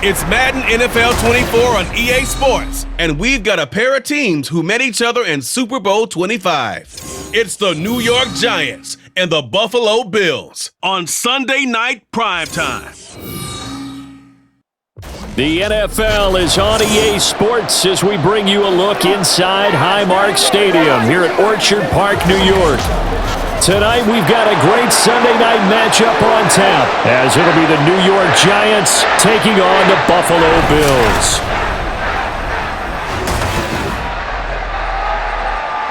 It's Madden NFL 24 on EA Sports, and we've got a pair of teams who met each other in Super Bowl 25. It's the New York Giants and the Buffalo Bills on Sunday night primetime. The NFL is on EA Sports as we bring you a look inside Highmark Stadium here at Orchard Park, New York. Tonight, we've got a great Sunday night matchup on tap, as it'll be the New York Giants taking on the Buffalo Bills.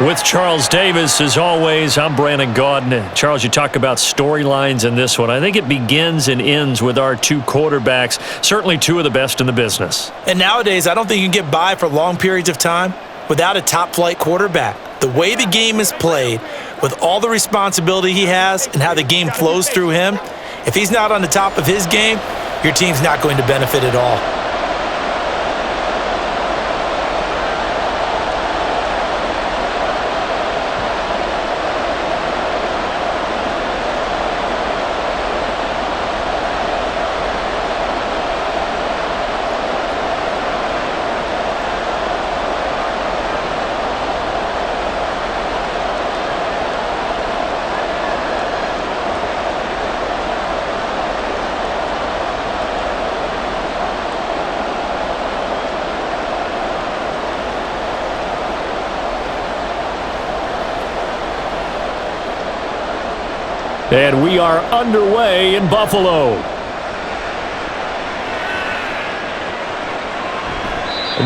With Charles Davis, as always, I'm Brandon Gaudin. Charles, you talk about storylines in this one. I think it begins and ends with our two quarterbacks, certainly two of the best in the business. And nowadays, I don't think you can get by for long periods of time without a top-flight quarterback. The way the game is played, with all the responsibility he has and how the game flows through him, if he's not on the top of his game, your team's not going to benefit at all. And we are underway in Buffalo.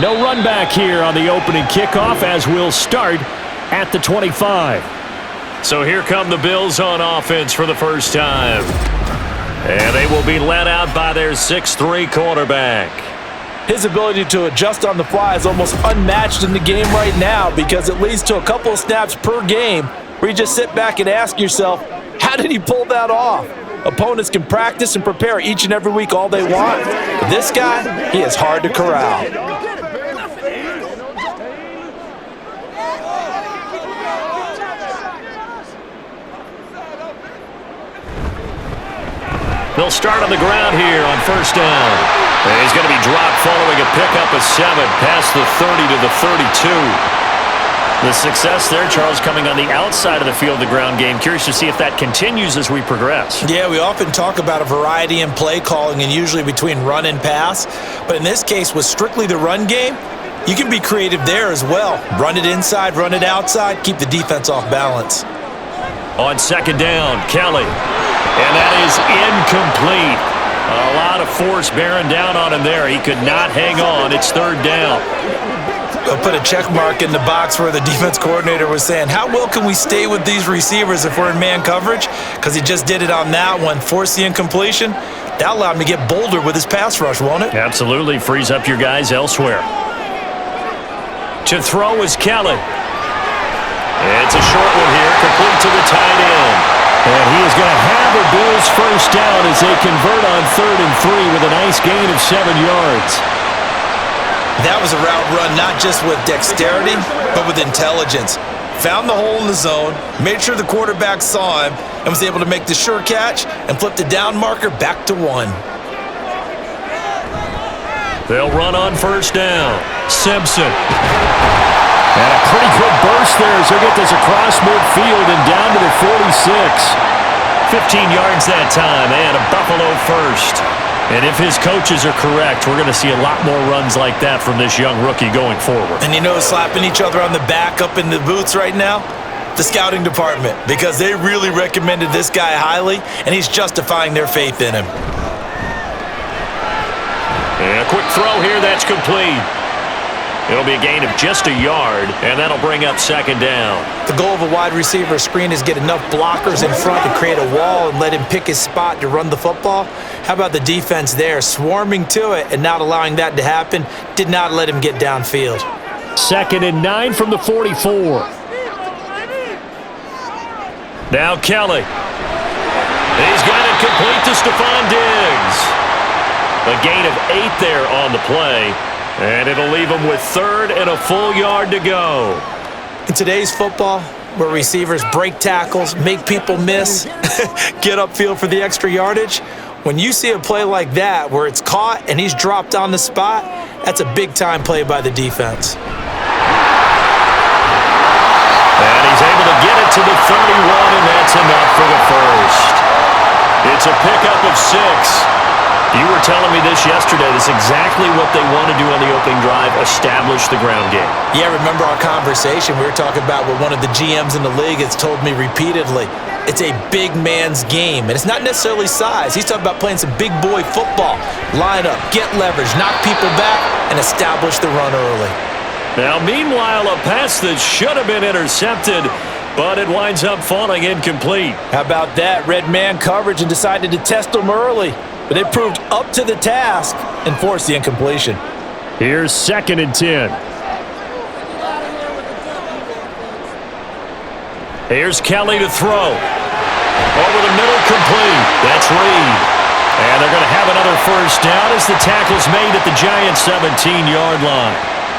No run back here on the opening kickoff as we'll start at the 25. So here come the Bills on offense for the first time. And they will be led out by their 6'3" quarterback. His ability to adjust on the fly is almost unmatched in the game right now because it leads to a couple of snaps per game where you just sit back and ask yourself, how did he pull that off? Opponents can practice and prepare each and every week all they want. But this guy, he is hard to corral. They'll start on the ground here on first down. And he's going to be dropped following a pickup of 7 past the 30 to the 32. The success there, Charles, coming on the outside of the field, the ground game. Curious to see if that continues as we progress. Yeah, we often talk about a variety in play calling and usually between run and pass. But in this case, with strictly the run game, you can be creative there as well. Run it inside, run it outside, keep the defense off balance. On second down, Kelly. And that is incomplete. A lot of force bearing down on him there. He could not hang on. It's third down. I'll put a check mark in the box where the defense coordinator was saying, how well can we stay with these receivers if we're in man coverage? Because he just did it on that one, forced the incompletion. That allowed him to get bolder with his pass rush, won't it? Absolutely. Frees up your guys elsewhere. To throw is Kelly. It's a short one here, complete to the tight end. And he is going to have the Bills first down as they convert on 3rd and 3 with a nice gain of 7 yards. That was a route run not just with dexterity, but with intelligence. Found the hole in the zone, made sure the quarterback saw him, and was able to make the sure catch and flip the down marker back to 1. They'll run on first down. Simpson. And a pretty good burst there as they get this across midfield and down to the 46. 15 yards that time, and a Buffalo first. And if his coaches are correct, we're going to see a lot more runs like that from this young rookie going forward. And you know, slapping each other on the back up in the boots right now? The scouting department, because they really recommended this guy highly, and he's justifying their faith in him. And a quick throw here, that's complete. It'll be a gain of just a yard, and that'll bring up second down. The goal of a wide receiver screen is get enough blockers in front to create a wall and let him pick his spot to run the football. How about the defense there, swarming to it and not allowing that to happen? Did not let him get downfield. 2nd and 9 from the 44. Now Kelly. He's got it complete to Stephon Diggs. A gain of 8 there on the play. And it'll leave him with 3rd and a full yard to go. In today's football, where receivers break tackles, make people miss, get upfield for the extra yardage, when you see a play like that where it's caught and he's dropped on the spot, that's a big-time play by the defense. And he's able to get it to the 31, and that's enough for the first. It's a pickup of 6. You were telling me this yesterday. This is exactly what they want to do on the opening drive, establish the ground game. Yeah, remember our conversation? We were talking about what one of the GMs in the league has told me repeatedly. It's a big man's game, and it's not necessarily size. He's talking about playing some big boy football. Line up, get leverage, knock people back, and establish the run early. Now, meanwhile, a pass that should have been intercepted, but it winds up falling incomplete. How about that? Red man coverage and decided to test them early. But they proved up to the task and forced the incompletion. Here's 2nd and 10. Here's Kelly to throw. Over the middle, complete. That's Reed. And they're going to have another first down as the tackle's made at the Giants' 17-yard line.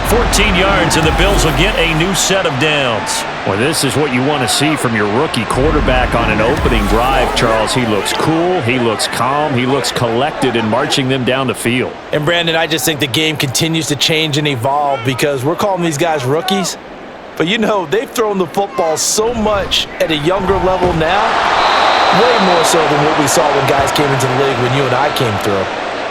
14 yards, and the Bills will get a new set of downs. Well, this is what you want to see from your rookie quarterback on an opening drive, Charles. He looks cool, he looks calm, he looks collected in marching them down the field. And, Brandon, I just think the game continues to change and evolve because we're calling these guys rookies. But, you know, they've thrown the football so much at a younger level now, way more so than what we saw when guys came into the league when you and I came through.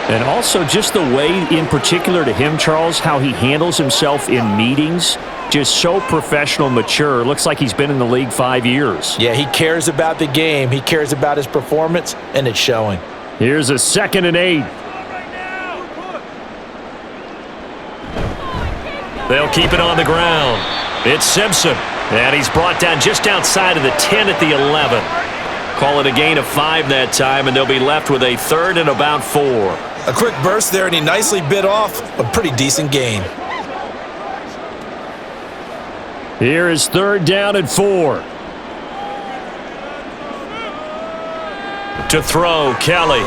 And also just the way, in particular to him, Charles, how he handles himself in meetings, just so professional, mature. Looks like he's been in the league 5 years. Yeah, he cares about the game. He cares about his performance, and it's showing. Here's a 2nd and 8. They'll keep it on the ground. It's Simpson, and he's brought down just outside of the 10 at the 11. Call it a gain of 5 that time, and they'll be left with a 3rd and about 4. A quick burst there, and he nicely bit off a pretty decent gain. Here is 3rd down and 4. To throw, Kelly.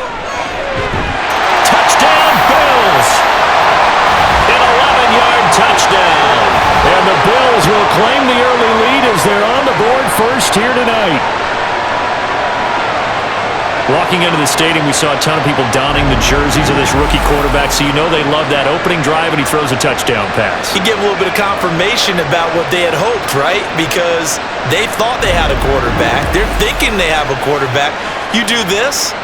Touchdown, Bills! An 11-yard touchdown. And the Bills will claim the early lead as they're on the board first here tonight. Walking into the stadium, we saw a ton of people donning the jerseys of this rookie quarterback, so you know they love that opening drive, and he throws a touchdown pass. He gave a little bit of confirmation about what they had hoped, right? Because they thought they had a quarterback. They're thinking they have a quarterback. You do this,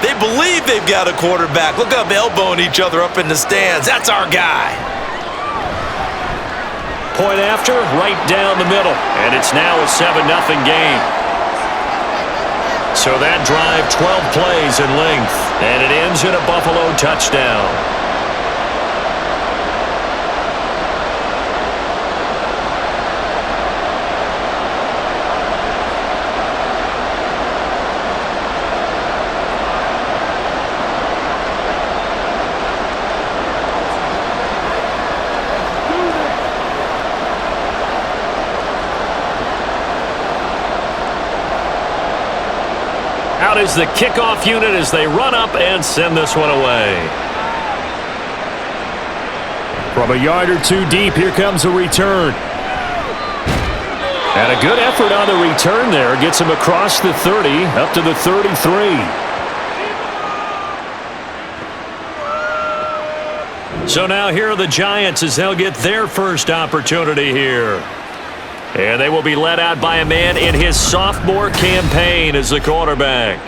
they believe they've got a quarterback. Look up, elbowing each other up in the stands. That's our guy. Point after, right down the middle, and it's now a 7-0 game. So that drive, 12 plays in length, and it ends in a Buffalo touchdown. Out is the kickoff unit as they run up and send this one away. From a yard or two deep, here comes a return. And a good effort on the return there. Gets him across the 30, up to the 33. So now here are the Giants as they'll get their first opportunity here. And they will be led out by a man in his sophomore campaign as the quarterback.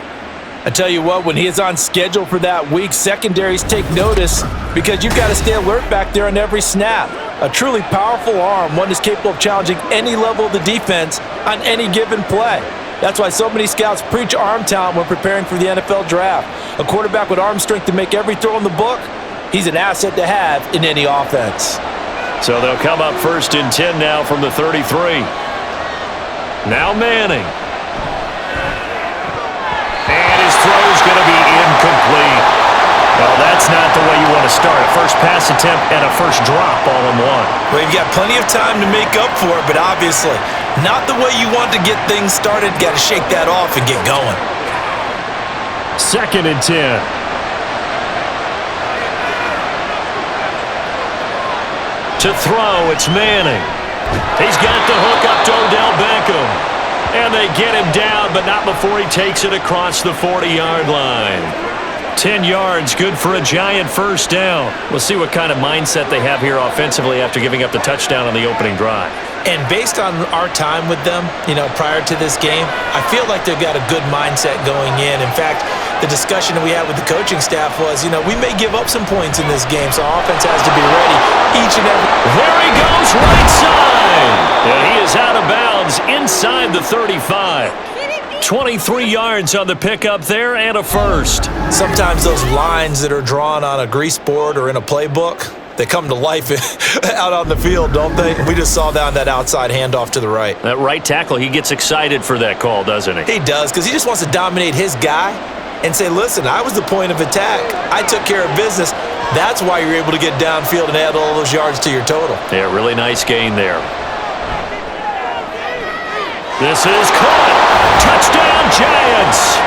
I tell you what, when he is on schedule for that week, secondaries take notice because you've got to stay alert back there on every snap. A truly powerful arm, one is capable of challenging any level of the defense on any given play. That's why so many scouts preach arm talent when preparing for the NFL draft. A quarterback with arm strength to make every throw in the book, he's an asset to have in any offense. So they'll come up 1st and 10 now from the 33. Now Manning. And his throw's going to be incomplete. Well, that's not the way you want to start. A first pass attempt and a first drop all in one. Well, you've got plenty of time to make up for it, but obviously not the way you want to get things started. Got to shake that off and get going. 2nd and 10. To throw, it's Manning. He's got the hook up to Odell Beckham. And they get him down, but not before he takes it across the 40-yard line. 10 yards, good for a Giant first down. We'll see what kind of mindset they have here offensively after giving up the touchdown on the opening drive. And based on our time with them, prior to this game, I feel like they've got a good mindset going in. In fact, the discussion we had with the coaching staff was, we may give up some points in this game, so our offense has to be ready each and every. There he goes, right side. And he is out of bounds inside the 35. 23 yards on the pickup there and a first. Sometimes those lines that are drawn on a grease board or in a playbook, they come to life out on the field, don't they? We just saw that outside handoff to the right. That right tackle, he gets excited for that call, doesn't he? He does, because he just wants to dominate his guy and say, listen, I was the point of attack. I took care of business. That's why you're able to get downfield and add all those yards to your total. Yeah, really nice gain there. This is caught. Touchdown, Giants.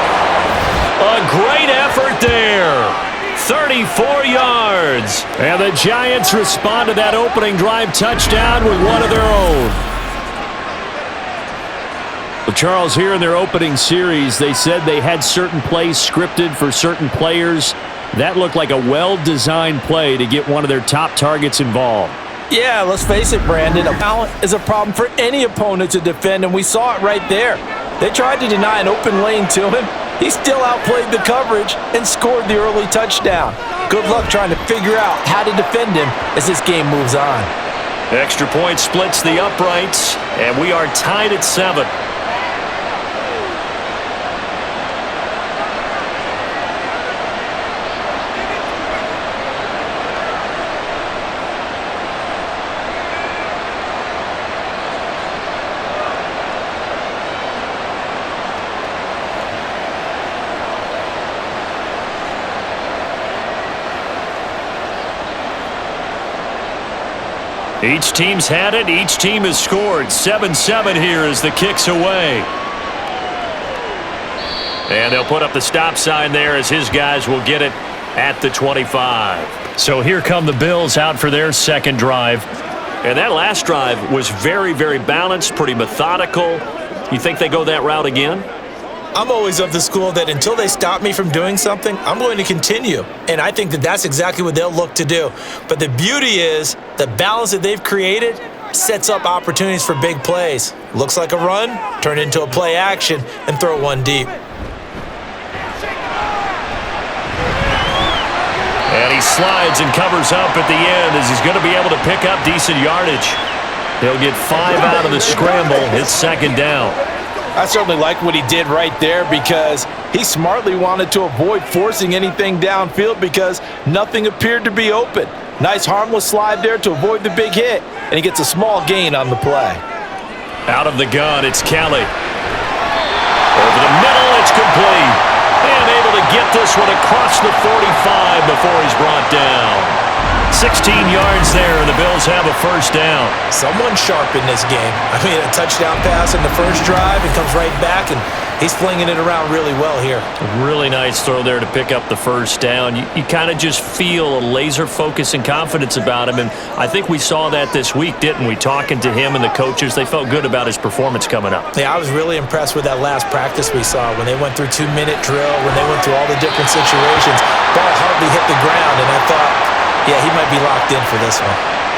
A great effort there. 34 yards. And the Giants respond to that opening drive touchdown with one of their own. Well, Charles, here in their opening series, they said they had certain plays scripted for certain players. That looked like a well-designed play to get one of their top targets involved. Yeah, let's face it, Brandon. Talent is a problem for any opponent to defend, and we saw it right there. They tried to deny an open lane to him. He still outplayed the coverage and scored the early touchdown. Good luck trying to figure out how to defend him as this game moves on. Extra point splits the uprights, and we are tied at 7. Each team's had it. Each team has scored. 7-7 here as the kick's away. And they'll put up the stop sign there as his guys will get it at the 25. So here come the Bills out for their second drive. And that last drive was very, very balanced, pretty methodical. You think they go that route again? I'm always of the school that until they stop me from doing something, I'm going to continue. And I think that that's exactly what they'll look to do. But the beauty is the balance that they've created sets up opportunities for big plays. Looks like a run, turn into a play action, and throw one deep. And he slides and covers up at the end as he's going to be able to pick up decent yardage. He'll get 5 out of the scramble. It's second down. I certainly like what he did right there because he smartly wanted to avoid forcing anything downfield because nothing appeared to be open. Nice harmless slide there to avoid the big hit, and he gets a small gain on the play. Out of the gun, it's Kelly. Over the middle, it's complete. And able to get this one across the 45 before he's brought down. 16 yards there, and the Bills have a first down. Someone sharp in this game. I mean, a touchdown pass in the first drive and comes right back, and he's flinging it around really well here. Really nice throw there to pick up the first down. You kind of just feel a laser focus and confidence about him, and I think we saw that this week, didn't we? Talking to him and the coaches, they felt good about his performance coming up. Yeah, I was really impressed with that last practice we saw when they went through 2-minute drill, when they went through all the different situations. Ball hardly hit the ground, and I thought, yeah, he might be locked in for this one.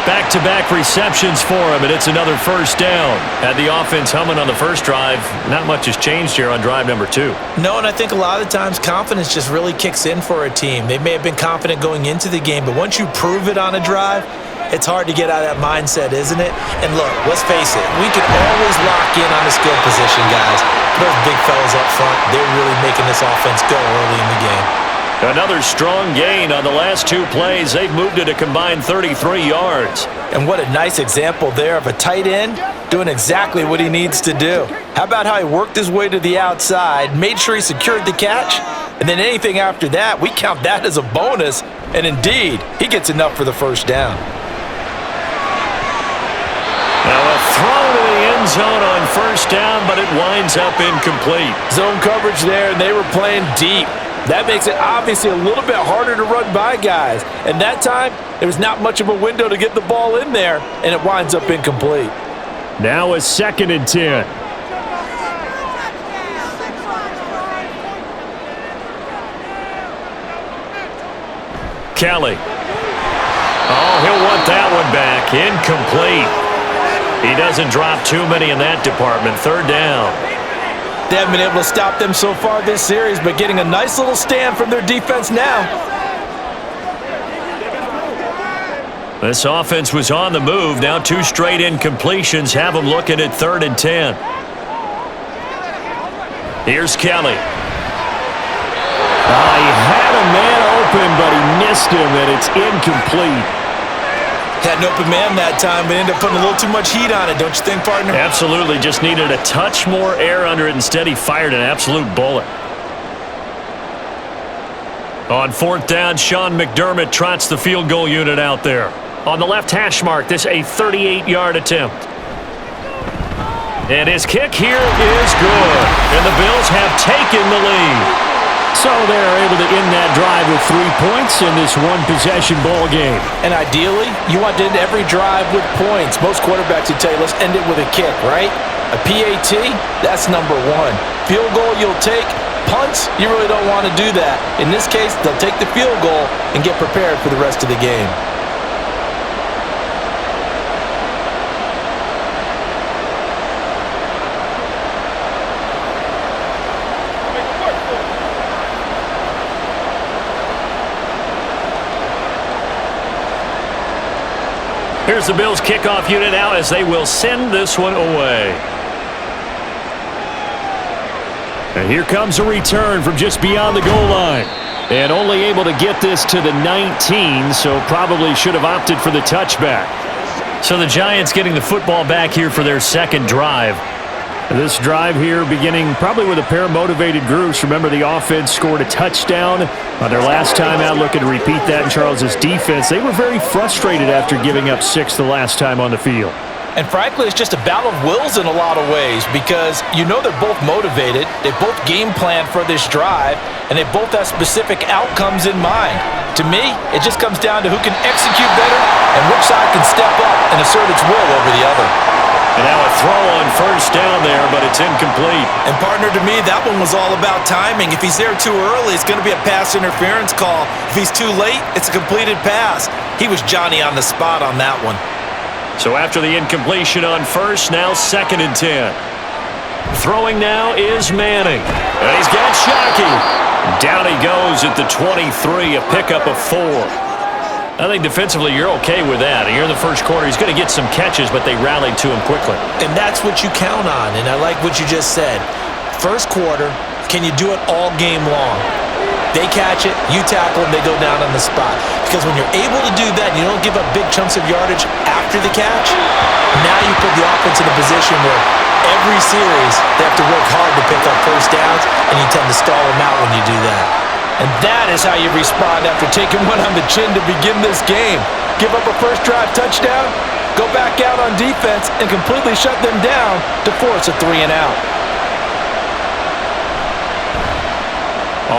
Back-to-back receptions for him, and it's another first down. Had the offense humming on the first drive. Not much has changed here on drive number 2. No, and I think a lot of the times confidence just really kicks in for a team. They may have been confident going into the game, but once you prove it on a drive, it's hard to get out of that mindset, isn't it? And look, let's face it, we can always lock in on the skill position, guys. Those big fellas up front, they're really making this offense go early in the game. Another strong gain on the last 2 plays. They've moved it a combined 33 yards. And what a nice example there of a tight end doing exactly what he needs to do. How about how he worked his way to the outside, made sure he secured the catch, and then anything after that, we count that as a bonus. And indeed, he gets enough for the first down. Now a throw to the end zone on first down, but it winds up incomplete. Zone coverage there, and they were playing deep. That makes it obviously a little bit harder to run by guys. And that time, there was not much of a window to get the ball in there, and it winds up incomplete. Now a 2nd and 10. Kelly. Oh, he'll want that one back. Incomplete. He doesn't drop too many in that department. Third down. They haven't been able to stop them so far this series, but getting a nice little stand from their defense now. This offense was on the move. Now 2 straight incompletions have them looking at 3rd and 10. Here's Kelly. He had a man open, but he missed him, and it's incomplete. Had an open man that time, but ended up putting a little too much heat on it, don't you think, partner? Absolutely. Just needed a touch more air under it. Instead, he fired an absolute bullet. On 4th down, Sean McDermott trots the field goal unit out there. On the left hash mark, this a 38-yard attempt. And his kick here is good. And the Bills have taken the lead. So they're able to end that drive with 3 points in this one-possession ball game. And ideally, you want to end every drive with points. Most quarterbacks would tell you, let's end it with a kick, right? A PAT, that's number 1. Field goal you'll take. Punts, you really don't want to do that. In this case, they'll take the field goal and get prepared for the rest of the game. Here's the Bills kickoff unit now as they will send this one away. And here comes a return from just beyond the goal line. And only able to get this to the 19, so probably should have opted for the touchback. So the Giants getting the football back here for their second drive. This drive here beginning probably with a pair of motivated groups. Remember, the offense scored a touchdown on their last time out. Looking to repeat that in Charles's defense. They were very frustrated after giving up 6 the last time on the field. And frankly, it's just a battle of wills in a lot of ways because you know they're both motivated, they both game plan for this drive, and they both have specific outcomes in mind. To me, it just comes down to who can execute better and which side can step up and assert its will over the other. And now a throw on 1st down there, but it's incomplete. And partner, to me, that one was all about timing. If he's there too early, it's going to be a pass interference call. If he's too late, it's a completed pass. He was Johnny on the spot on that one. So after the incompletion on 1st, now 2nd and 10. Throwing now is Manning. And he's got Shockey. Down he goes at the 23, a pickup of 4. I think defensively you're okay with that. Here in the first quarter, he's going to get some catches, but they rallied to him quickly. And that's what you count on, and I like what you just said. First quarter, can you do it all game long? They catch it, you tackle them, they go down on the spot. Because when you're able to do that, you don't give up big chunks of yardage after the catch, now you put the offense in a position where every series they have to work hard to pick up 1st downs, and you tend to stall them out when you do that. And that is how you respond after taking one on the chin to begin this game. Give up a first drive touchdown, go back out on defense, and completely shut them down to force a 3 and out.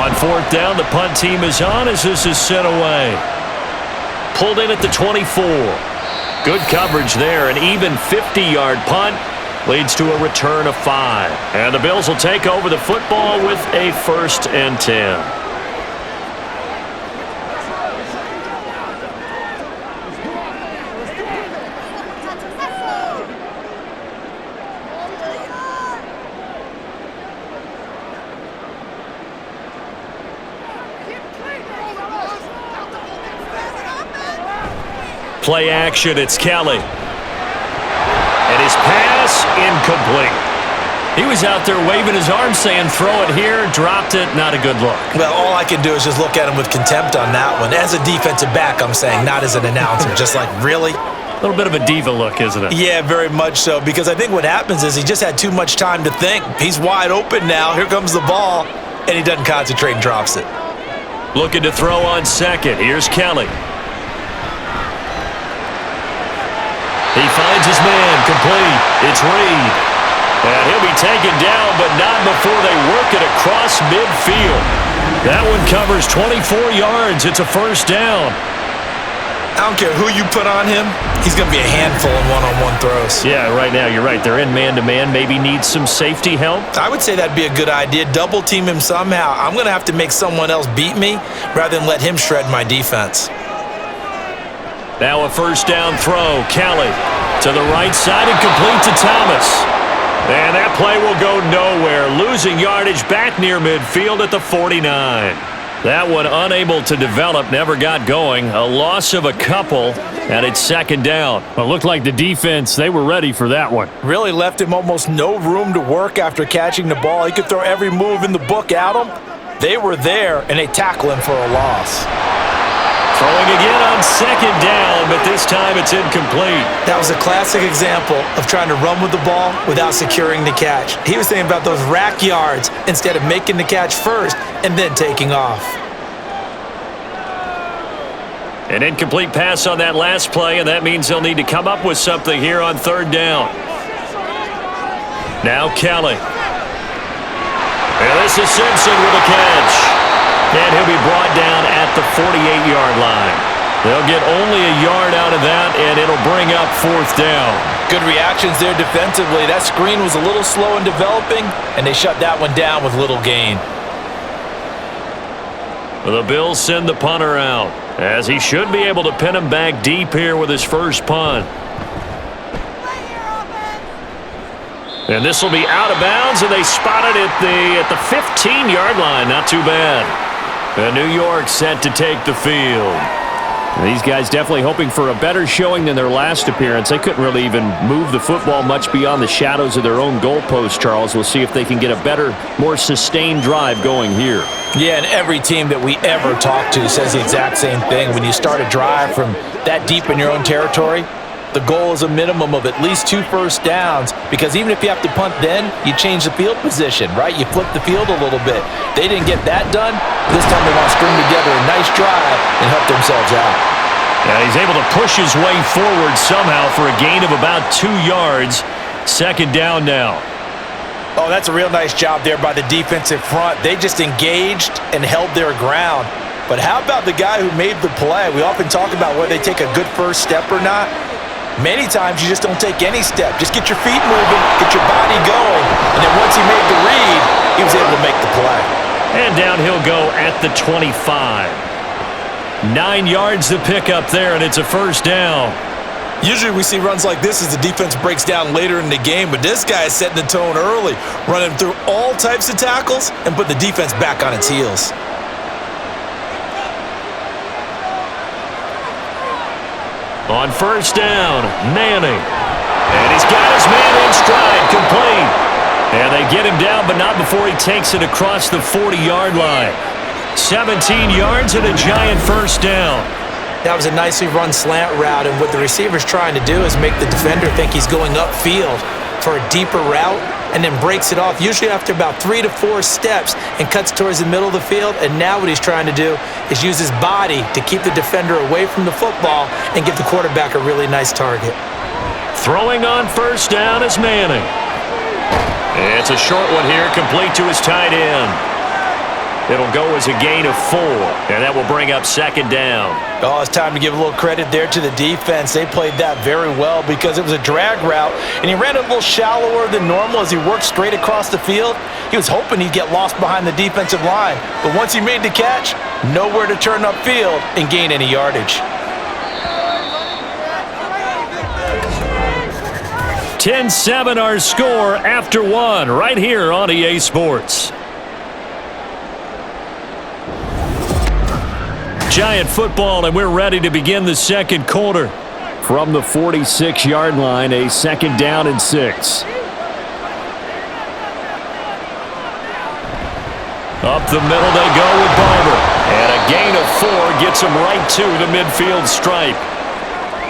On 4th down, the punt team is on as this is sent away. Pulled in at the 24. Good coverage there. An even 50-yard punt leads to a return of 5. And the Bills will take over the football with a 1st and 10. Play action, it's Kelly. And his pass, incomplete. He was out there waving his arms saying, throw it here, dropped it, not a good look. Well, all I can do is just look at him with contempt on that one. As a defensive back, I'm saying, not as an announcer. Just like, really? A little bit of a diva look, isn't it? Yeah, very much so, because I think what happens is he just had too much time to think. He's wide open now. Here comes the ball, and he doesn't concentrate and drops it. Looking to throw on 2nd. Here's Kelly. He finds his man, complete. It's Reed. And he'll be taken down, but not before they work it across midfield. That one covers 24 yards. It's a 1st down. I don't care who you put on him, he's going to be a handful in one-on-one throws. Yeah, right now you're right. They're in man-to-man. Maybe needs some safety help. I would say that'd be a good idea. Double team him somehow. I'm going to have to make someone else beat me rather than let him shred my defense. Now a first down throw. Kelly to the right side and complete to Thomas. And that play will go nowhere. Losing yardage back near midfield at the 49. That one unable to develop, never got going. A loss of a couple, and it's second down. Well, it looked like the defense, they were ready for that one. Really left him almost no room to work after catching the ball. He could throw every move in the book at him. They were there, and they tackle him for a loss. Throwing again on second down, but this time it's incomplete. That was a classic example of trying to run with the ball without securing the catch. He was thinking about those rack yards instead of making the catch first and then taking off. An incomplete pass on that last play, and that means they'll need to come up with something here on third down. Now Kelly. And this is Simpson with a catch. And he'll be brought down at the 48-yard line. They'll get only a yard out of that, and it'll bring up fourth down. Good reactions there defensively. That screen was a little slow in developing, and they shut that one down with little gain. The Bills send the punter out, as he should be able to pin him back deep here with his first punt. And this will be out of bounds, and they spot it at the 15-yard line. Not too bad. And New York set to take the field. These guys definitely hoping for a better showing than their last appearance. They couldn't really even move the football much beyond the shadows of their own goalpost, Charles. We'll see if they can get a better, more sustained drive going here. Yeah, and every team that we ever talk to says the exact same thing. When you start a drive from that deep in your own territory, the goal is a minimum of at least 2 first downs, because even if you have to punt then, you change the field position, right? You flip the field a little bit. They didn't get that done. This time they want to string together a nice drive and help themselves out. Yeah, he's able to push his way forward somehow for a gain of about 2 yards. Second down now. Oh, that's a real nice job there by the defensive front. They just engaged and held their ground. But how about the guy who made the play? We often talk about whether they take a good first step or not. Many times you just don't take any step. Just get your feet moving, get your body going, and then once he made the read, he was able to make the play. And down he'll go at the 25. 9 yards to pick up there, and it's a first down. Usually we see runs like this as the defense breaks down later in the game, but this guy is setting the tone early, running through all types of tackles and put the defense back on its heels. On first down, Manning. And he's got his man in stride, complete. And they get him down, but not before he takes it across the 40-yard line. 17 yards and a giant first down. That was a nicely run slant route, and what the receiver's trying to do is make the defender think he's going upfield for a deeper route, and then breaks it off, usually after about 3 to 4 steps, and cuts towards the middle of the field. And now what he's trying to do is use his body to keep the defender away from the football and give the quarterback a really nice target. Throwing on first down is Manning. It's a short one here, complete to his tight end. It'll go as a gain of 4, and that will bring up second down. Oh, it's time to give a little credit there to the defense. They played that very well because it was a drag route, and he ran it a little shallower than normal as he worked straight across the field. He was hoping he'd get lost behind the defensive line, but once he made the catch, nowhere to turn upfield and gain any yardage. 10-7 our score after 1 right here on EA Sports. Giant football, and we're ready to begin the second quarter. From the 46-yard line, a second down and 6. Up the middle they go with Barber. And a gain of 4 gets him right to the midfield stripe.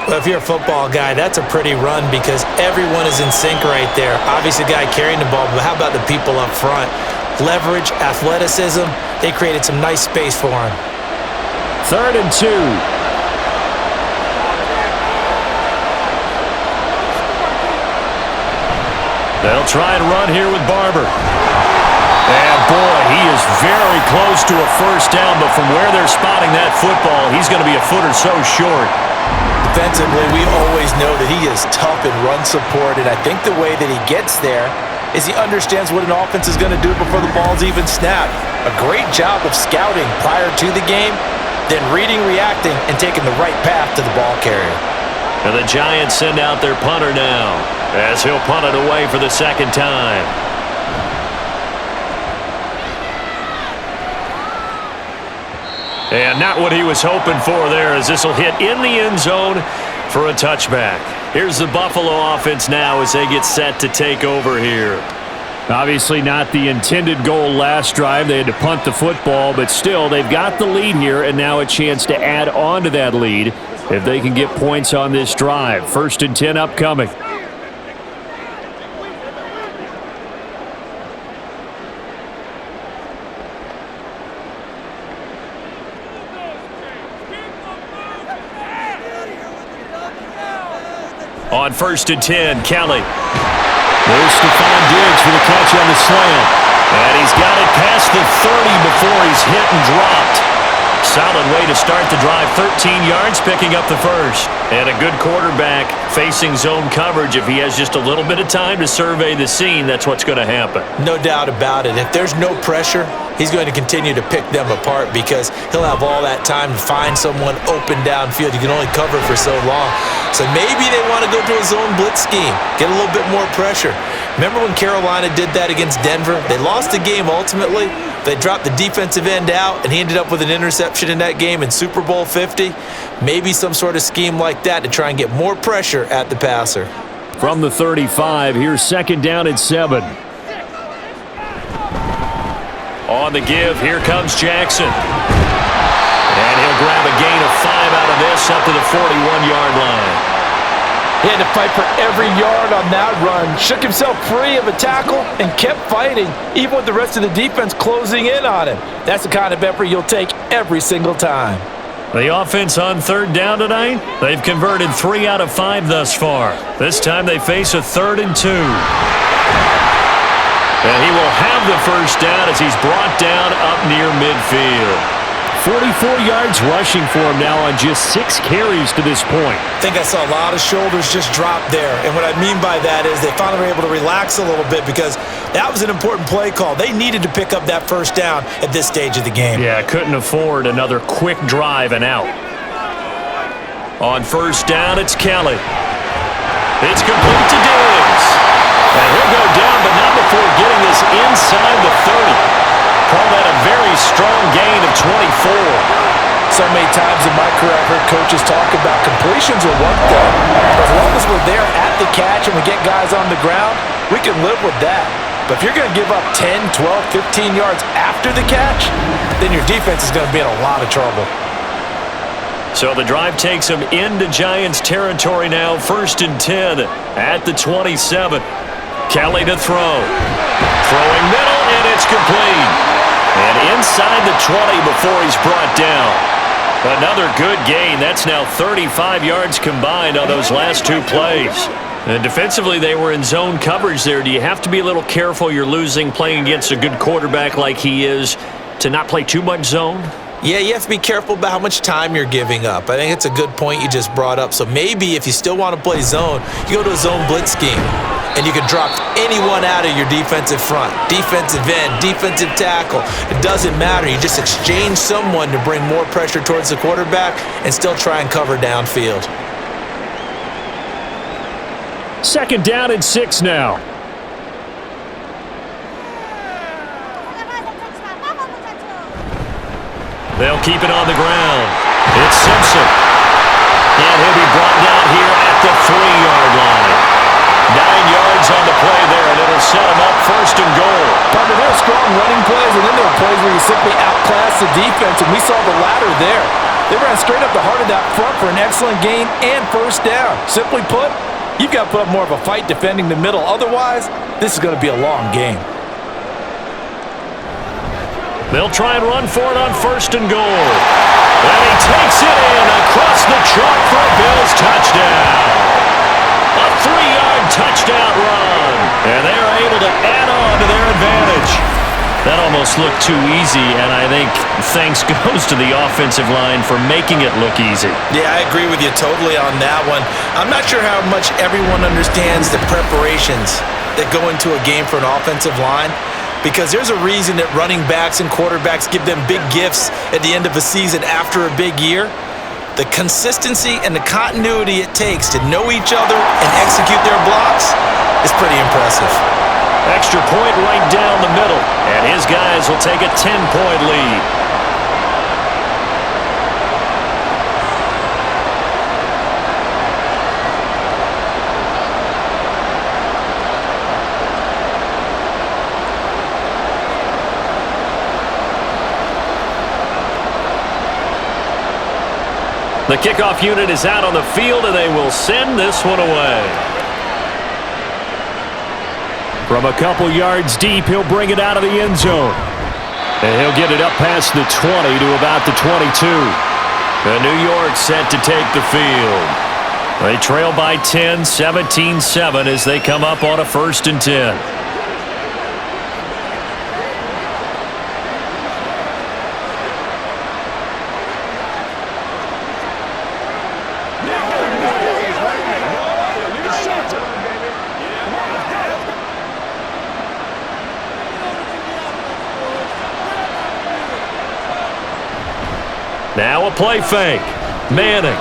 Well, if you're a football guy, that's a pretty run because everyone is in sync right there. Obviously, the guy carrying the ball, but how about the people up front? Leverage, athleticism, they created some nice space for him. 3rd and 2. They'll try and run here with Barber. And boy, he is very close to a first down, but from where they're spotting that football, he's going to be a foot or so short. Defensively, we always know that he is tough in run support, and I think the way that he gets there is he understands what an offense is going to do before the ball's even snapped. A great job of scouting prior to the game, then reading, reacting, and taking the right path to the ball carrier. And the Giants send out their punter now as he'll punt it away for the second time. And not what he was hoping for there, as this will hit in the end zone for a touchback. Here's the Buffalo offense now as they get set to take over here. Obviously not the intended goal last drive. They had to punt the football, but still they've got the lead here and now a chance to add on to that lead if they can get points on this drive. 1st and 10 upcoming. On 1st and 10, Kelly. There's Stephon Diggs for the catch on the slant. And he's got it past the 30 before he's hit and dropped. Solid way to start the drive. 13 yards, picking up the first. And a good quarterback facing zone coverage. If he has just a little bit of time to survey the scene, that's what's going to happen. No doubt about it. If there's no pressure, he's going to continue to pick them apart because he'll have all that time to find someone open downfield. You can only cover for so long. So maybe they want to go to a zone blitz scheme, get a little bit more pressure. Remember when Carolina did that against Denver? They lost the game ultimately. They dropped the defensive end out, and he ended up with an interception in that game in Super Bowl 50. Maybe some sort of scheme like that to try and get more pressure at the passer. From the 35, here's 2nd down and 7. On the give, here comes Jackson. And he'll grab a gain of 5 out of this up to the 41-yard line. He had to fight for every yard on that run, shook himself free of a tackle, and kept fighting, even with the rest of the defense closing in on him. That's the kind of effort you'll take every single time. The offense on 3rd down tonight, they've converted 3 out of 5 thus far. This time they face a 3rd and 2. And he will have the first down as he's brought down up near midfield. 44 yards rushing for him now on just 6 carries to this point. I think I saw a lot of shoulders just drop there. And what I mean by that is they finally were able to relax a little bit because that was an important play call. They needed to pick up that first down at this stage of the game. Yeah, couldn't afford another quick drive and out. On 1st down, it's Kelly. It's complete to Diggs. And he'll go down, but not before getting this inside the 30. Call that a very strong gain of 24. So many times in my career I've heard coaches talk about completions are one thing. But as long as we're there at the catch and we get guys on the ground, we can live with that. But if you're going to give up 10, 12, 15 yards after the catch, then your defense is going to be in a lot of trouble. So the drive takes them into Giants territory now. 1st and 10 at the 27. Kelly to throw. Throwing middle, and it's complete. And inside the 20 before he's brought down. Another good gain. That's now 35 yards combined on those last 2 plays. And defensively, they were in zone coverage there. Do you have to be a little careful you're losing playing against a good quarterback like he is to not play too much zone? Yeah, you have to be careful about how much time you're giving up. I think it's a good point you just brought up. So maybe if you still want to play zone, you go to a zone blitz scheme. And you can drop anyone out of your defensive front, defensive end, defensive tackle. It doesn't matter. You just exchange someone to bring more pressure towards the quarterback and still try and cover downfield. 2nd down and 6 now. They'll keep it on the ground. It's Simpson. And he'll be brought down here at the 3-yard line. 9 yards on the play there, and it'll set him up 1st and goal. But there are strong running plays, and then there are plays where you simply outclass the defense, and we saw the latter there. They ran straight up the heart of that front for an excellent gain and 1st down. Simply put, you've got to put up more of a fight defending the middle. Otherwise, this is going to be a long game. They'll try and run for it on 1st and goal. And he takes it in across the chalk for a Bills touchdown. A 3-yard touchdown run. And they're able to add on to their advantage. That almost looked too easy, and I think thanks goes to the offensive line for making it look easy. Yeah, I agree with you totally on that one. I'm not sure how much everyone understands the preparations that go into a game for an offensive line, because there's a reason that running backs and quarterbacks give them big gifts at the end of a season after a big year. The consistency and the continuity it takes to know each other and execute their blocks is pretty impressive. Extra point right down the middle, and his guys will take a 10-point lead. The kickoff unit is out on the field, and they will send this one away. From a couple yards deep, he'll bring it out of the end zone. And he'll get it up past the 20 to about the 22. And New York set to take the field. They trail by 10, 17-7 as they come up on a 1st and 10. Now a play fake. Manning.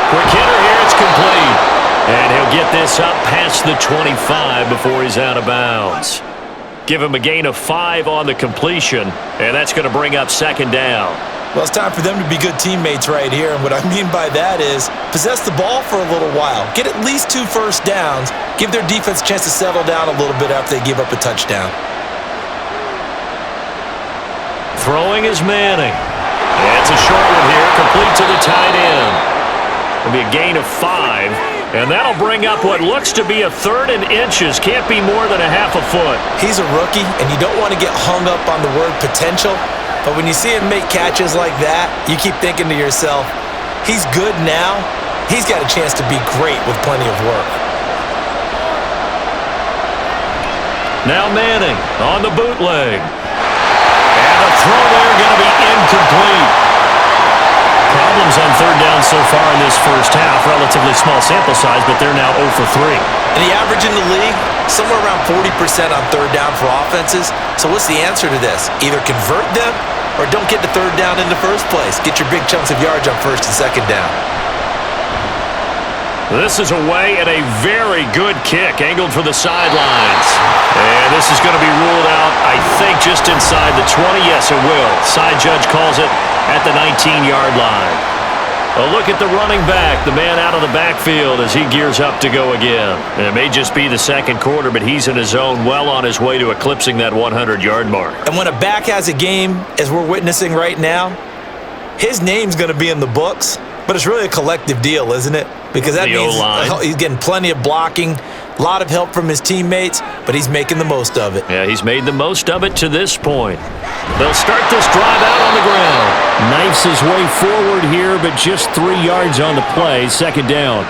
Quick hitter here. It's complete. And he'll get this up past the 25 before he's out of bounds. Give him a gain of 5 on the completion, and that's going to bring up 2nd down. Well, it's time for them to be good teammates right here, and what I mean by that is possess the ball for a little while. Get at least 2 first downs. Give their defense a chance to settle down a little bit after they give up a touchdown. Throwing is Manning. It's a short one here, complete to the tight end. It'll be a gain of 5, and that'll bring up what looks to be a 3rd and inches. Can't be more than a half a foot. He's a rookie, and you don't want to get hung up on the word potential, but when you see him make catches like that, you keep thinking to yourself, he's good now. He's got a chance to be great with plenty of work. Now Manning on the bootleg. And the throw there going to be incomplete. Problems on 3rd down so far in this first half. Relatively small sample size, but they're now 0 for 3. And the average in the league, somewhere around 40% on 3rd down for offenses. So what's the answer to this? Either convert them or don't get to 3rd down in the first place. Get your big chunks of yards on 1st and 2nd down. This is away and a very good kick, angled for the sidelines. And this is going to be ruled out, I think, just inside the 20. Yes, it will. Side judge calls it at the 19-yard line. A look at the running back, the man out of the backfield as he gears up to go again. And it may just be the 2nd quarter, but he's in his zone, well on his way to eclipsing that 100-yard mark. And when a back has a game, as we're witnessing right now, his name's going to be in the books. But it's really a collective deal, isn't it? Because that means he's getting plenty of blocking, a lot of help from his teammates, but he's making the most of it. Yeah, he's made the most of it to this point. They'll start this drive out on the ground. Knifes his way forward here, but just 3 yards on the play, 2nd down.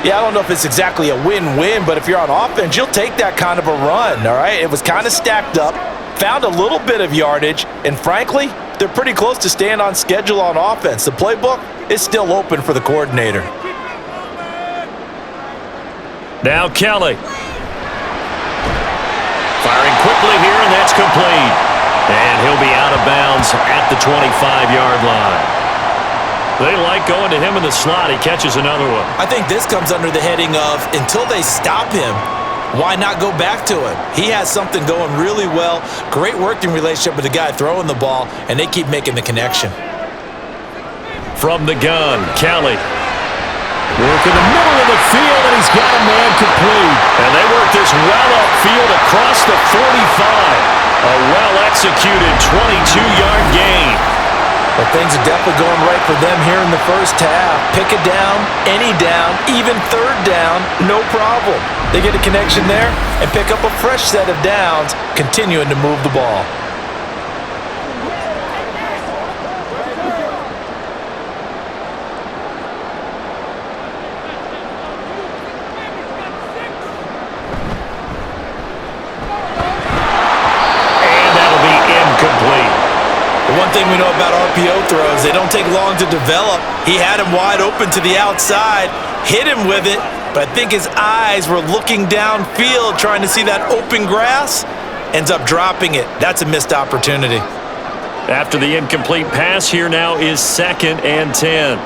Yeah, I don't know if it's exactly a win-win, but if you're on offense, you'll take that kind of a run, all right? It was kind of stacked up, found a little bit of yardage, and frankly, they're pretty close to staying on schedule on offense. The playbook is still open for the coordinator. Now Kelly. Firing quickly here, and that's complete. And he'll be out of bounds at the 25-yard line. They like going to him in the slot. He catches another one. I think this comes under the heading of, until they stop him, why not go back to him? He has something going really well. Great working relationship with the guy throwing the ball, and they keep making the connection. From the gun, Kelly. Work in the middle of the field, and he's got a man complete. And they work this well upfield across the 45. A well-executed 22-yard gain. But things are definitely going right for them here in the first half. Pick a down, any down, even 3rd down, no problem. They get a connection there and pick up a fresh set of downs, continuing to move the ball. thing we know about RPO throws. They don't take long to develop. He had him wide open to the outside, hit him with it, but I think his eyes were looking downfield trying to see that open grass. Ends up dropping it. That's a missed opportunity. After the incomplete pass, here now is 2nd and 10.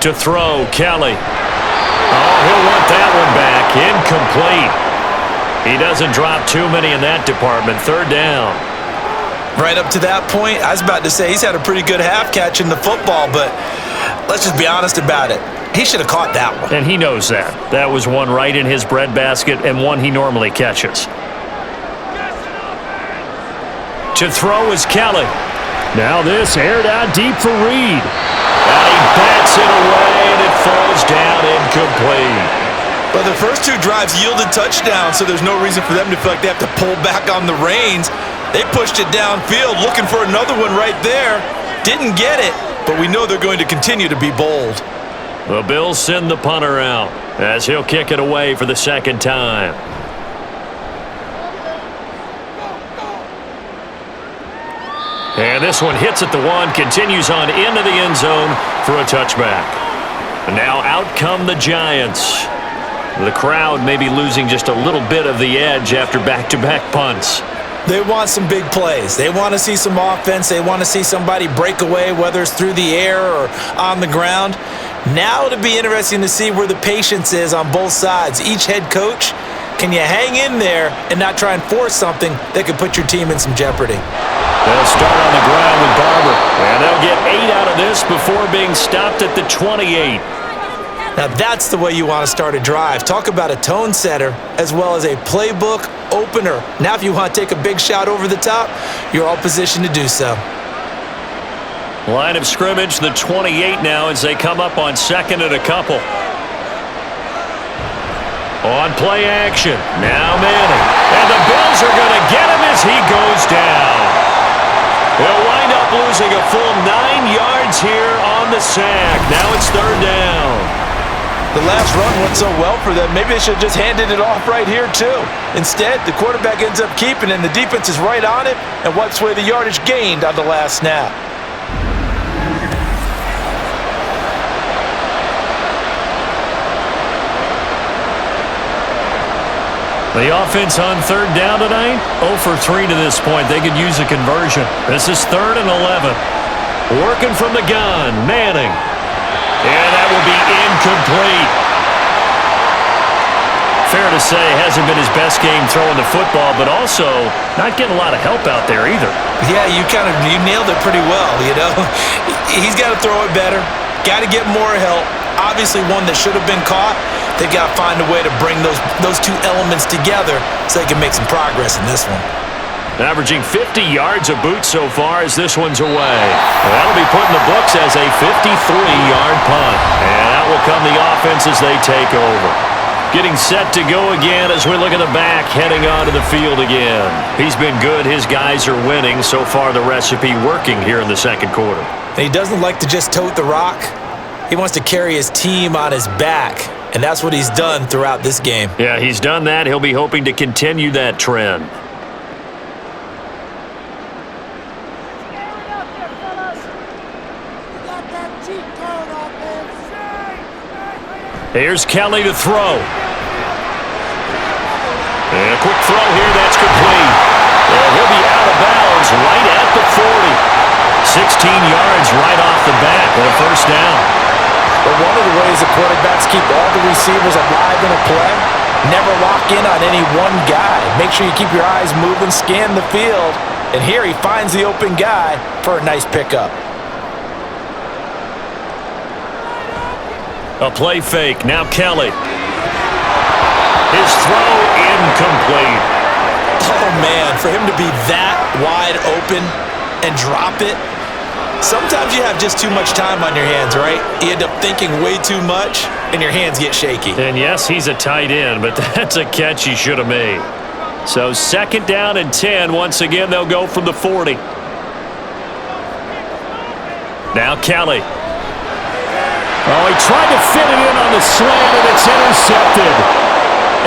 To throw, Kelly. Oh, he'll want that one back. Incomplete. He doesn't drop too many in that department. 3rd down. Right up to that point, I was about to say he's had a pretty good half catching the football, but let's just be honest about it. He should have caught that one. And he knows that. That was one right in his breadbasket and one he normally catches. To throw is Kelly. Now this aired out deep for Reed. And he bats it away, and it falls down incomplete. But the first 2 drives yielded touchdowns, so there's no reason for them to feel like they have to pull back on the reins. They pushed it downfield, looking for another one right there. Didn't get it, but we know they're going to continue to be bold. The Bills send the punter out as he'll kick it away for the 2nd time. And this one hits at the 1, continues on into the end zone for a touchback. And now out come the Giants. The crowd may be losing just a little bit of the edge after back-to-back punts. They want some big plays. They want to see some offense. They want to see somebody break away, whether it's through the air or on the ground. Now it'll be interesting to see where the patience is on both sides. Each head coach, can you hang in there and not try and force something that could put your team in some jeopardy? They'll start on the ground with Barber. And they'll get 8 out of this before being stopped at the 28. Now that's the way you want to start a drive. Talk about a tone setter as well as a playbook opener. Now if you want to take a big shot over the top, you're all positioned to do so. Line of scrimmage, the 28 now as they come up on 2nd and a couple. On play action, now Manning. And the Bills are going to get him as he goes down. They'll wind up losing a full 9 yards here on the sack. Now it's 3rd down. The last run went so well for them, maybe they should have just handed it off right here too. Instead, the quarterback ends up keeping it, and the defense is right on it and wipes away the yardage gained on the last snap. The offense on 3rd down tonight, 0 for 3 to this point. They could use a conversion. This is 3rd and 11. Working from the gun, Manning. And that will be incomplete. Fair to say, hasn't been his best game throwing the football, but also not getting a lot of help out there either. Yeah, you nailed it pretty well, you know. He's got to throw it better, got to get more help. Obviously one that should have been caught. They've got to find a way to bring those 2 elements together so they can make some progress in this one. Averaging 50 yards a boot so far as this one's away. That'll be put in the books as a 53-yard punt. And out will come the offense as they take over. Getting set to go again as we look at the back heading onto the field again. He's been good. His guys are winning. So far the recipe working here in the 2nd quarter. He doesn't like to just tote the rock. He wants to carry his team on his back. And that's what he's done throughout this game. Yeah, he's done that. He'll be hoping to continue that trend. Here's Kelly to throw. And a quick throw here, that's complete. And he'll be out of bounds right at the 40. 16 yards right off the bat and a 1st down. But one of the ways the quarterbacks keep all the receivers alive in a play, never lock in on any one guy. Make sure you keep your eyes moving, scan the field. And here he finds the open guy for a nice pickup. A play fake. Now Kelly. His throw incomplete. Oh, man, for him to be that wide open and drop it. Sometimes you have just too much time on your hands, right? You end up thinking way too much, and your hands get shaky. And yes, he's a tight end, but that's a catch he should have made. So 2nd down and 10. Once again, they'll go from the 40. Now Kelly. Oh, he tried to fit it in on the slant, and it's intercepted.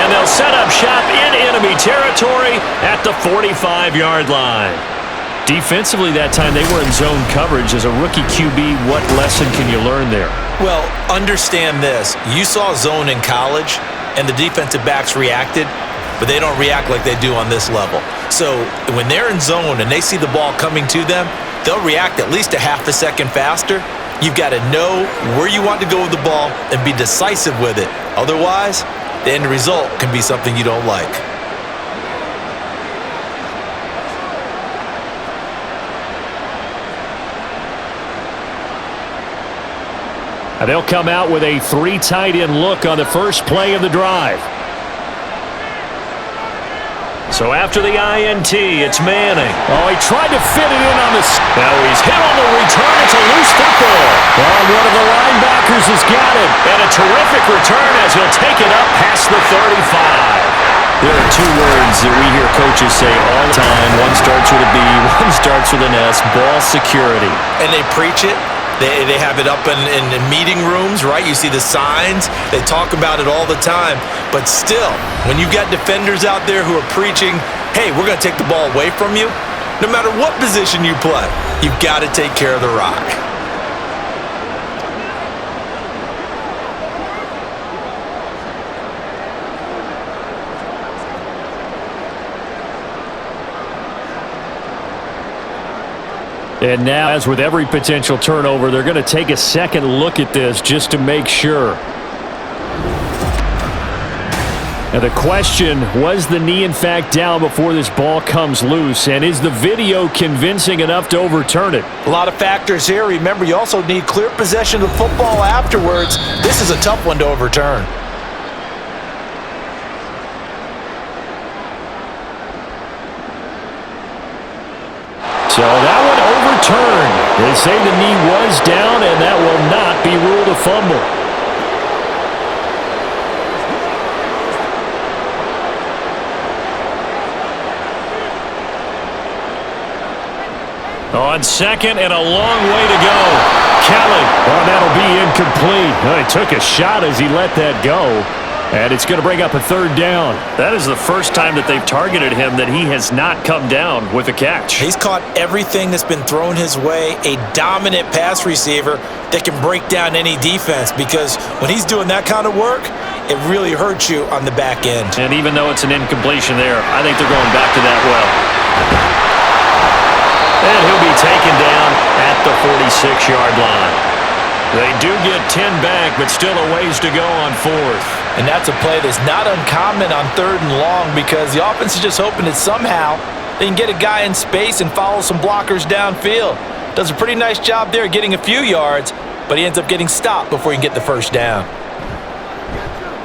And they'll set up shop in enemy territory at the 45-yard line. Defensively that time, they were in zone coverage. As a rookie QB, what lesson can you learn there? Well, understand this. You saw zone in college, and the defensive backs reacted, but they don't react like they do on this level. So when they're in zone and they see the ball coming to them, they'll react at least a half a second faster. You've got to know where you want to go with the ball and be decisive with it. Otherwise, the end result can be something you don't like. And they'll come out with a 3 tight end look on the first play of the drive. So after the INT, it's Manning. Oh, he tried to fit it in on the... Now he's hit on the return. It's a loose football. Oh, one of the linebackers has got it. And a terrific return as he'll take it up past the 35. There are 2 words that we hear coaches say all the time. One starts with a B, one starts with an S. Ball security. And they preach it. They have it up in meeting rooms, right? You see the signs. They talk about it all the time. But still, when you've got defenders out there who are preaching, hey, we're going to take the ball away from you, no matter what position you play, you've got to take care of the rock. And now, as with every potential turnover, they're going to take a second look at this just to make sure. Now the question, was the knee in fact down before this ball comes loose? And is the video convincing enough to overturn it? A lot of factors here. Remember, you also need clear possession of the football afterwards. This is a tough one to overturn. So that one overturned. They say the knee was down, and that will not be ruled a fumble. On second and a long way to go. Kelly, oh, that'll be incomplete. He took a shot as he let that go. And it's going to bring up a 3rd down. That is the first time that they've targeted him that he has not come down with a catch. He's caught everything that's been thrown his way. A dominant pass receiver that can break down any defense, because when he's doing that kind of work, it really hurts you on the back end. And even though it's an incompletion there, I think they're going back to that well. And he'll be taken down at the 46-yard line. They do get 10 back, but still a ways to go on 4th. And that's a play that's not uncommon on 3rd and long, because the offense is just hoping that somehow they can get a guy in space and follow some blockers downfield. Does a pretty nice job there getting a few yards, but he ends up getting stopped before he can get the 1st down.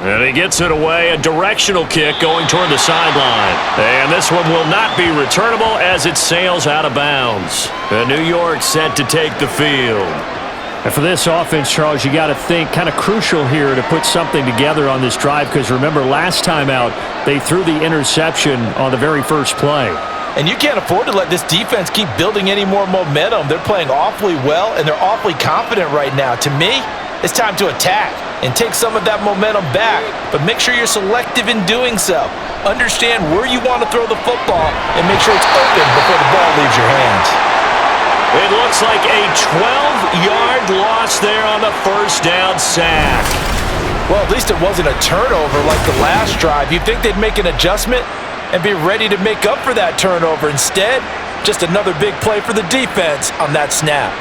And he gets it away, a directional kick going toward the sideline. And this one will not be returnable as it sails out of bounds. And New York set to take the field. And for this offense, Charles, you got to think kind of crucial here to put something together on this drive, because remember last time out they threw the interception on the very first play. And you can't afford to let this defense keep building any more momentum. They're playing awfully well, and they're awfully confident right now. To me, it's time to attack and take some of that momentum back, but make sure you're selective in doing so. Understand where you want to throw the football and make sure it's open before the ball leaves your hands. It looks like a 12-yard loss there on the 1st down sack. Well, at least it wasn't a turnover like the last drive. You'd think they'd make an adjustment and be ready to make up for that turnover. Instead, just another big play for the defense on that snap.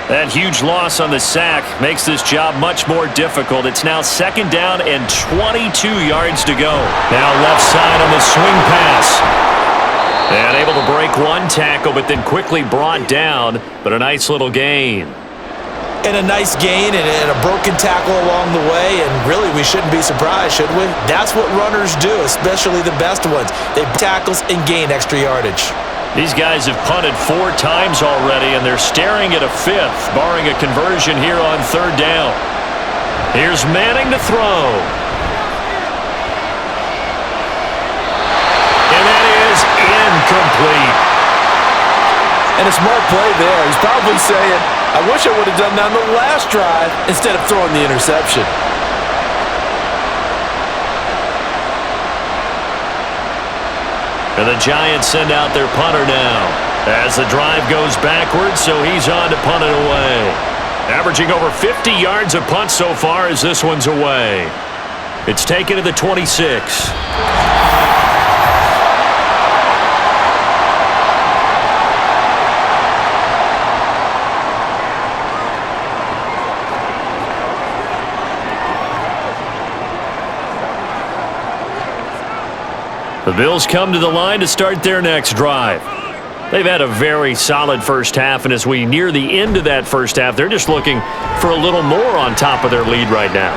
That huge loss on the sack makes this job much more difficult. It's now 2nd down and 22 yards to go. Now left side on the swing pass. And able to break one tackle, but then quickly brought down. But a nice little gain. And a nice gain and a broken tackle along the way. And really, we shouldn't be surprised, should we? That's what runners do, especially the best ones. They tackles and gain extra yardage. These guys have punted 4 times already, and they're staring at a 5th, barring a conversion here on 3rd down. Here's Manning to throw. And that is incomplete. And a smart play there. He's probably saying, I wish I would have done that on the last drive instead of throwing the interception. And the Giants send out their punter now as the drive goes backwards, so he's on to punt it away. Averaging over 50 yards a punt so far as this one's away. It's taken to the 26. The Bills come to the line to start their next drive. They've had a very solid first half, and as we near the end of that first half, they're just looking for a little more on top of their lead right now.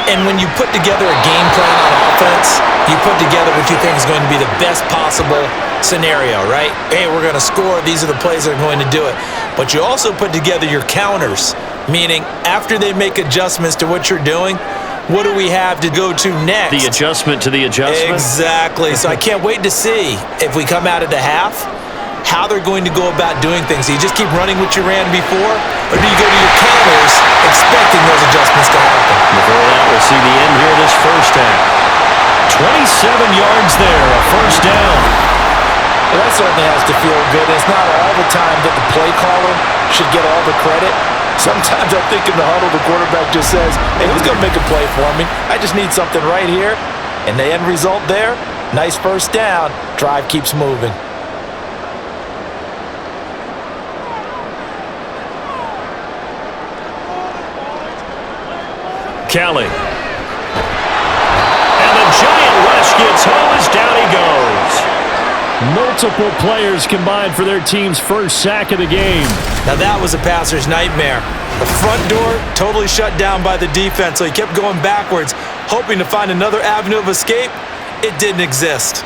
And when you put together a game plan on offense, you put together what you think is going to be the best possible scenario, right? Hey, we're going to score. These are the plays that are going to do it. But you also put together your counters, meaning after they make adjustments to what you're doing, what do we have to go to next? The adjustment to the adjustment? Exactly. So I can't wait to see if we come out of the half, how they're going to go about doing things. Do you just keep running what you ran before, or do you go to your counters expecting those adjustments to happen? Before that, we'll see the end here of this first half. 27 yards there, a first down. Well, that certainly has to feel good. It's not all the time that the play caller should get all the credit. Sometimes I think in the huddle, the quarterback just says, hey, who's going to make a play for me? I just need something right here. And the end result there, nice first down. Drive keeps moving. Kelly. And the Giant rush gets home as down he goes. Multiple players combined for their team's first sack of the game. Now that was a passer's nightmare. The front door totally shut down by the defense, so he kept going backwards, hoping to find another avenue of escape. It didn't exist.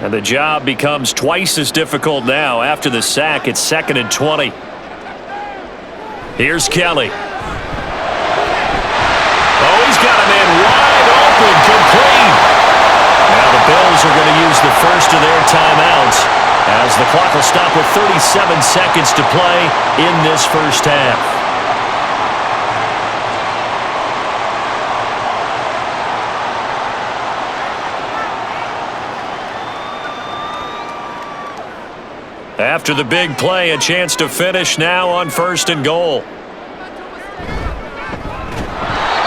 And the job becomes twice as difficult now. After the sack, it's 2nd and 20. Here's Kelly. Oh, he's got a man wide open, complete. Now the Bills are going to use the first of their timeouts as the clock will stop with 37 seconds to play in this first half. After the big play, a chance to finish now on 1st and goal.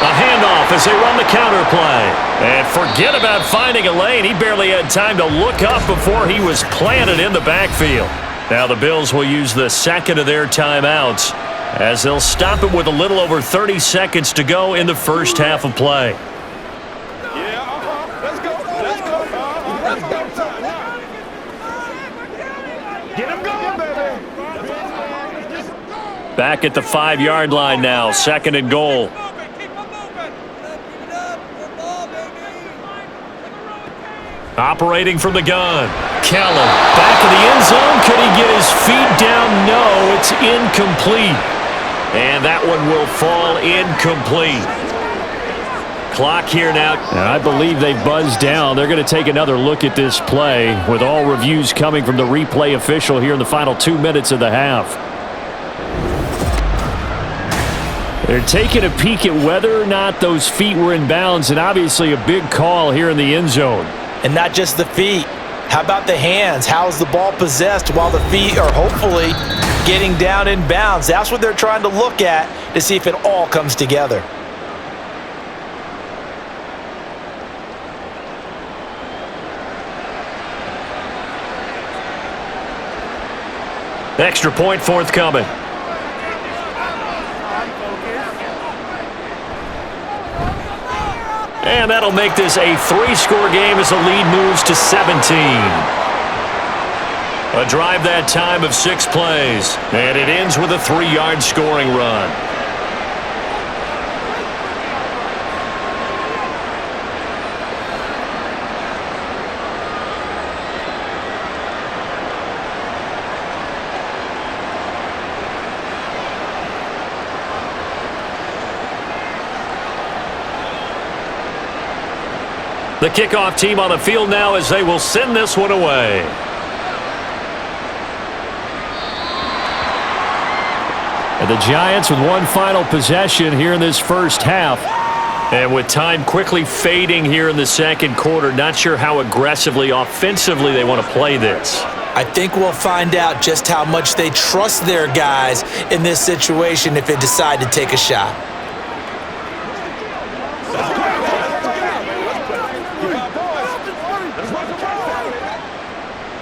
A handoff as they run the counter play. And forget about finding a lane. He barely had time to look up before he was planted in the backfield. Now the Bills will use the second of their timeouts as they'll stop it with a little over 30 seconds to go in the first half of play. Back at the 5-yard line now, 2nd and goal. Operating from the gun. Kelly, back in the end zone. Could he get his feet down? No, it's incomplete. And that one will fall incomplete. Clock here now. And I believe they've buzzed down. They're going to take another look at this play with all reviews coming from the replay official here in the final 2 minutes of the half. They're taking a peek at whether or not those feet were in bounds, and obviously a big call here in the end zone. And not just the feet. How about the hands? How is the ball possessed while the feet are hopefully getting down in bounds? That's what they're trying to look at to see if it all comes together. Extra point forthcoming. And that'll make this a 3-score game as the lead moves to 17. A drive that time of 6 plays. And it ends with a 3-yard scoring run. The kickoff team on the field now as they will send this one away. And the Giants with one final possession here in this first half. And with time quickly fading here in the second quarter, not sure how aggressively, offensively they want to play this. I think we'll find out just how much they trust their guys in this situation if they decide to take a shot.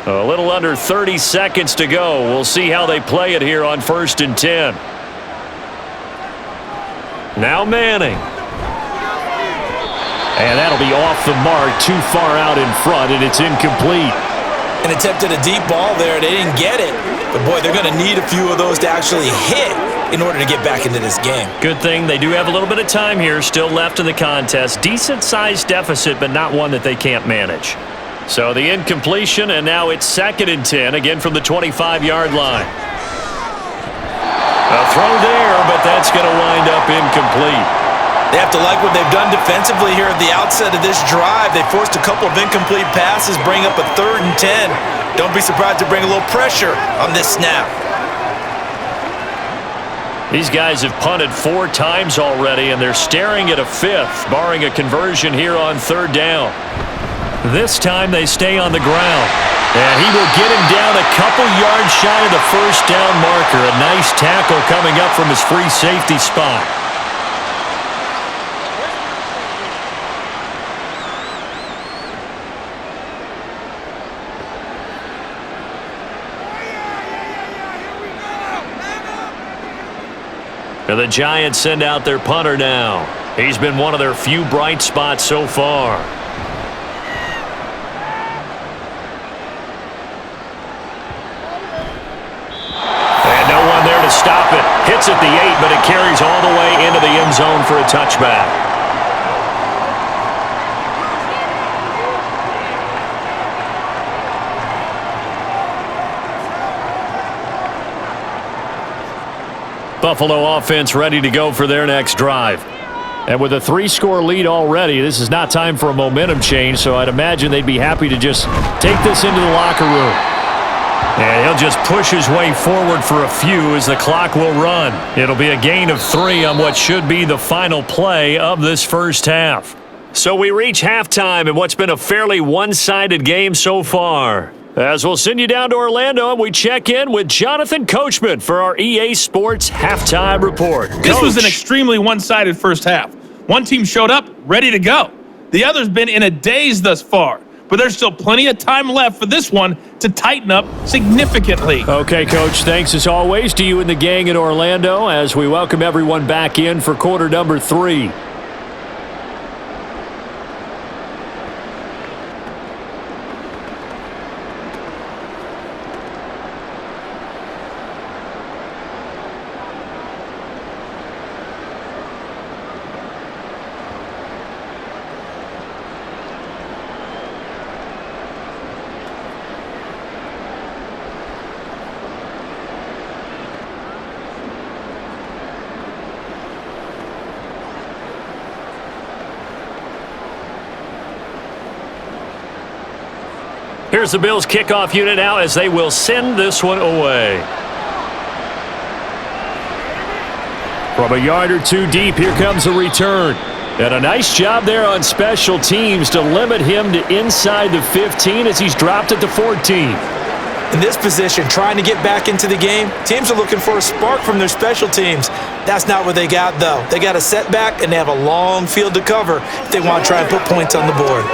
A little under 30 seconds to go. We'll see how they play it here on 1st and 10. Now Manning. And that'll be off the mark, too far out in front, and it's incomplete. An attempt at a deep ball there. They didn't get it. But, boy, they're going to need a few of those to actually hit in order to get back into this game. Good thing they do have a little bit of time here still left in the contest. Decent-sized deficit, but not one that they can't manage. So the incompletion, and now it's 2nd and 10, again from the 25-yard line. A throw there, but that's going to wind up incomplete. They have to like what they've done defensively here at the outset of this drive. They forced a couple of incomplete passes, bring up a 3rd and 10. Don't be surprised to bring a little pressure on this snap. These guys have punted 4 times already, and they're staring at a 5th, barring a conversion here on 3rd down. This time they stay on the ground. And he will get him down a couple yards shy of the 1st down marker. A nice tackle coming up from his free safety spot. And the Giants send out their punter now. He's been one of their few bright spots so far. And no one there to stop it. Hits at the 8, but it carries all the way into the end zone for a touchback. Buffalo offense ready to go for their next drive. And with a 3-score lead already, this is not time for a momentum change, so I'd imagine they'd be happy to just take this into the locker room. And he'll just push his way forward for a few as the clock will run. It'll be a gain of 3 on what should be the final play of this first half. So we reach halftime in what's been a fairly one-sided game so far. As we'll send you down to Orlando, and we check in with Jonathan Coachman for our EA Sports Halftime Report. This was an extremely one-sided first half. One team showed up, ready to go. The other's been in a daze thus far, but there's still plenty of time left for this one to tighten up significantly. Okay, Coach, thanks as always to you and the gang in Orlando as we welcome everyone back in for quarter number 3. Here's the Bills kickoff unit now as they will send this one away. From a yard or 2 deep, here comes a return. And a nice job there on special teams to limit him to inside the 15 as he's dropped at the 14. In this position, trying to get back into the game, teams are looking for a spark from their special teams. That's not what they got, though. They got a setback, and they have a long field to cover if they want to try and put points on the board.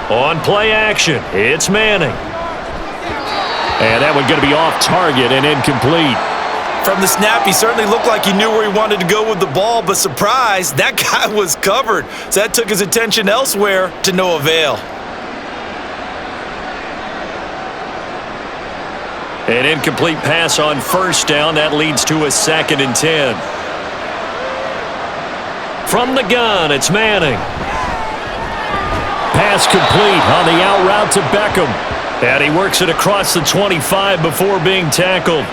On play action, it's Manning. And that one going to be off target and incomplete. From the snap, he certainly looked like he knew where he wanted to go with the ball, but surprise, that guy was covered. So that took his attention elsewhere to no avail. An incomplete pass on 1st down. That leads to a 2nd and 10. From the gun, it's Manning. Pass complete on the out route to Beckham. And he works it across the 25 before being tackled.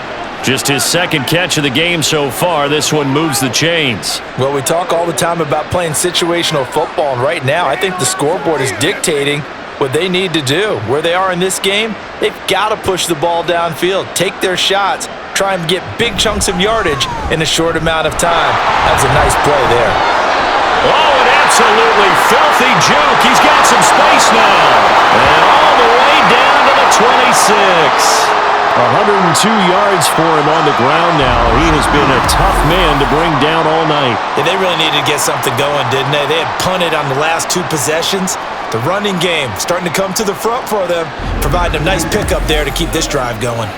Just his second catch of the game so far. This one moves the chains. Well, we talk all the time about playing situational football, and right now I think the scoreboard is dictating what they need to do. Where they are in this game, they've got to push the ball downfield, take their shots, try and get big chunks of yardage in a short amount of time. That's a nice play there. Oh, an absolutely filthy juke. He's got some space now. And all the way down to the 26. 102 yards for him on the ground now. He has been a tough man to bring down all night. Yeah, they really needed to get something going, didn't they? They had punted on the last 2 possessions. The running game starting to come to the front for them, providing a nice pickup there to keep this drive going.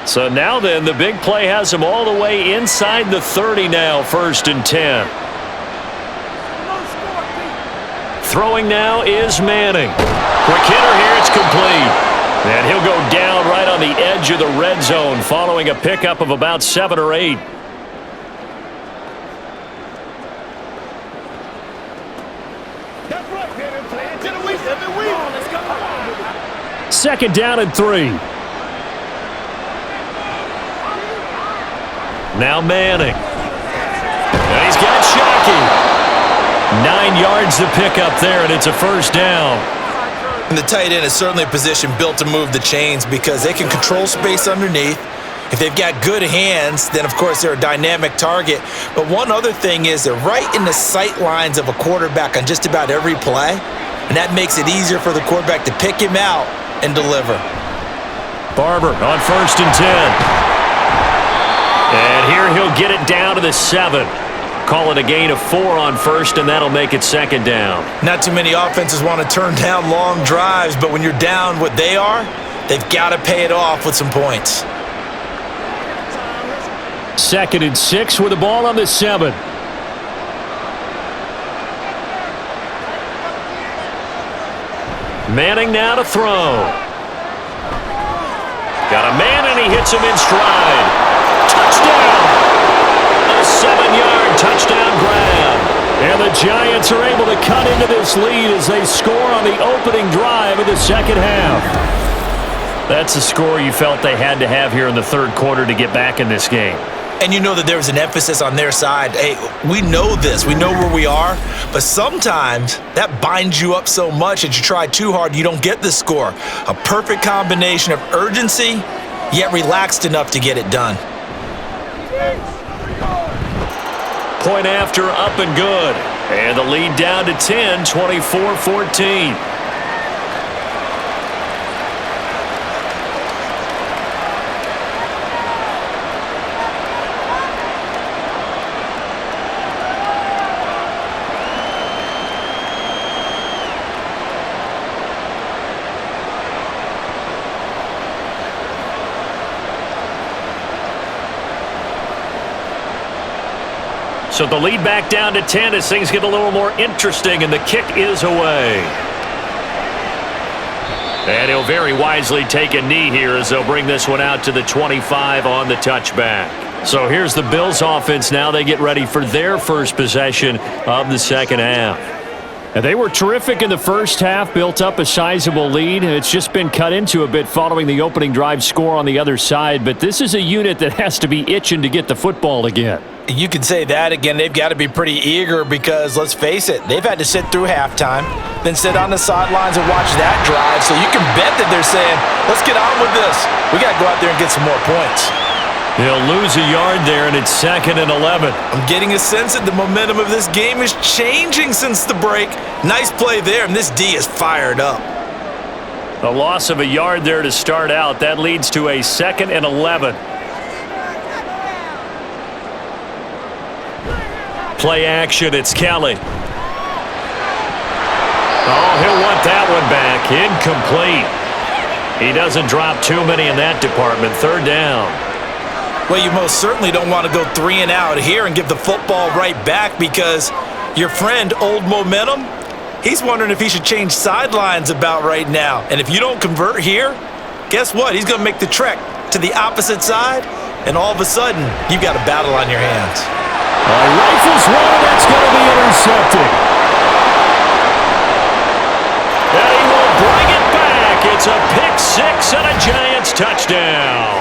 So now then, the big play has him all the way inside the 30 now, 1st and 10. Throwing now is Manning. Quick hitter here, it's complete. And he'll go down right on the edge of the red zone following a pickup of about 7 or 8. Second down and 3. Now Manning. And he's got Shockey. 9 yards to pick up there, and it's a 1st down. And the tight end is certainly a position built to move the chains because they can control space underneath. If they've got good hands, then, of course, they're a dynamic target. But one other thing is they're right in the sight lines of a quarterback on just about every play, and that makes it easier for the quarterback to pick him out and deliver. Barber on 1st and 10. And here he'll get it down to the 7. Call it a gain of 4 on 1st, and that'll make it 2nd down. Not too many offenses want to turn down long drives, but when you're down what they are, they've got to pay it off with some points. 2nd and 6 with the ball on the 7. Manning now to throw. Got a man, and he hits him in stride. Touchdown! A 7-yard touchdown grab. And the Giants are able to cut into this lead as they score on the opening drive of the second half. That's a score you felt they had to have here in the 3rd quarter to get back in this game. And you know that there was an emphasis on their side. Hey, we know this. We know where we are. But sometimes that binds you up so much that you try too hard, you don't get the score. A perfect combination of urgency, yet relaxed enough to get it done. Point after, up and good. And the lead down to 10, 24-14. So the lead back down to 10 as things get a little more interesting, and the kick is away. And he'll very wisely take a knee here as they'll bring this one out to the 25 on the touchback. So here's the Bills offense now. They get ready for their first possession of the second half. And they were terrific in the first half, built up a sizable lead. It's just been cut into a bit following the opening drive score on the other side. But this is a unit that has to be itching to get the football again. You can say that again. They've got to be pretty eager because, let's face it, they've had to sit through halftime, then sit on the sidelines and watch that drive. So you can bet that they're saying, let's get on with this. We got to go out there and get some more points. He'll lose a yard there, and it's 2nd and 11. I'm getting a sense that the momentum of this game is changing since the break. Nice play there, and this D is fired up. A loss of a yard there to start out. That leads to a 2nd and 11. Play action, it's Kelly. Oh, he'll want that one back. Incomplete. He doesn't drop too many in that department. 3rd down. Well, you most certainly don't want to go 3 and out here and give the football right back because your friend, Old Momentum, he's wondering if he should change sidelines about right now. And if you don't convert here, guess what? He's going to make the trek to the opposite side, and all of a sudden, you've got a battle on your hands. Rifles one, that's going to be intercepted. It's a pick six and a Giants touchdown.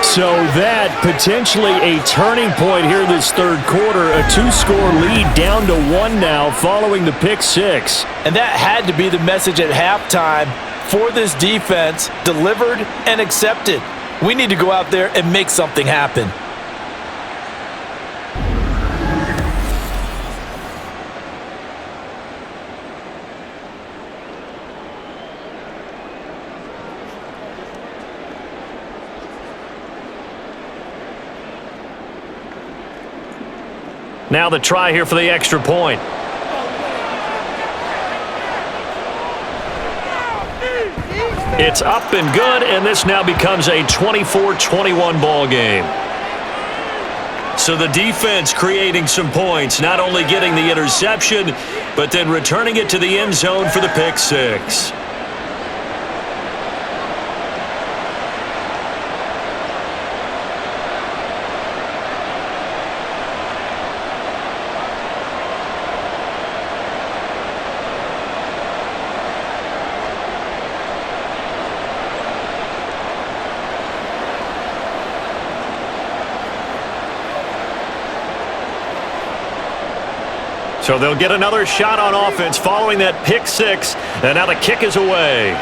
So that potentially a turning point here this third quarter. A 2-score lead down to 1 now following the pick six. And that had to be the message at halftime for this defense, delivered and accepted. We need to go out there and make something happen. Now the try here for the extra point. It's up and good, and this now becomes a 24-21 ball game. So the defense creating some points, not only getting the interception, but then returning it to the end zone for the pick six. So they'll get another shot on offense following that pick six, and now the kick is away.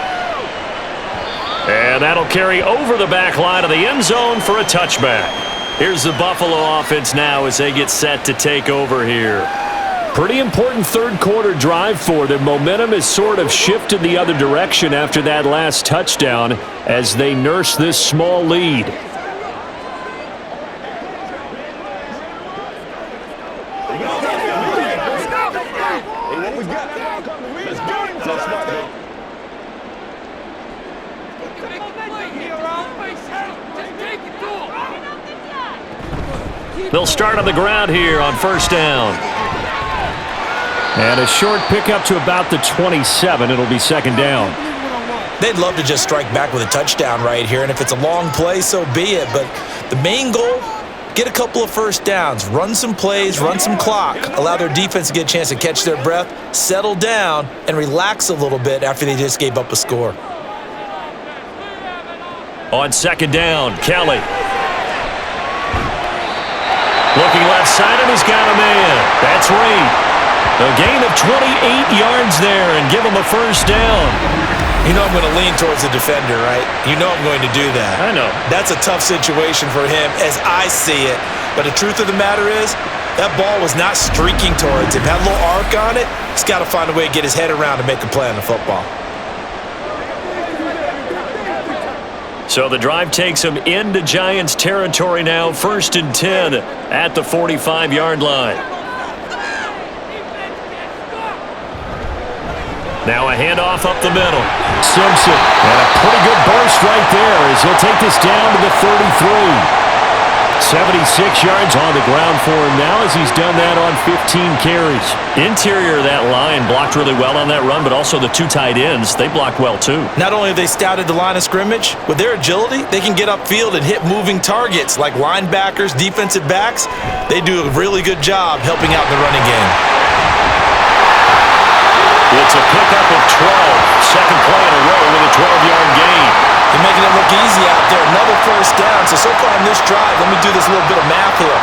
And that'll carry over the back line of the end zone for a touchback. Here's the Buffalo offense now as they get set to take over here. Pretty important third quarter drive for them. Momentum has sort of shifted the other direction after that last touchdown as they nurse this small lead. They'll start on the ground here on first down. And a short pickup to about the 27. It'll be second down. They'd love to just strike back with a touchdown right here, and if it's a long play, so be it. But the main goal, get a couple of first downs, run some plays, run some clock, allow their defense to get a chance to catch their breath, settle down, and relax a little bit after they just gave up a score. On second down, Kelly. Looking left side, and he's got a man. That's Reed. A gain of 28 yards there and give him a first down. You know I'm going to lean towards the defender, right? You know I'm going to do that. I know. That's a tough situation for him as I see it. But the truth of the matter is, that ball was not streaking towards him. Had a little arc on it. He's got to find a way to get his head around and make a play on the football. So the drive takes him into Giants territory now, 1st and 10 at the 45-yard line. Now a handoff up the middle. Simpson, and a pretty good burst right there as he'll take this down to the 33. 76 yards on the ground for him now as he's done that on 15 carries. Interior of that line blocked really well on that run, but also the two tight ends, they blocked well too. Not only have they scouted the line of scrimmage, with their agility, they can get upfield and hit moving targets like linebackers, defensive backs. They do a really good job helping out in the running game. It's a pickup of 12. Second play in a row with a 12-yard gain. They're making it look easy out there. Another first down. So far in this drive, let me do this little bit of math here.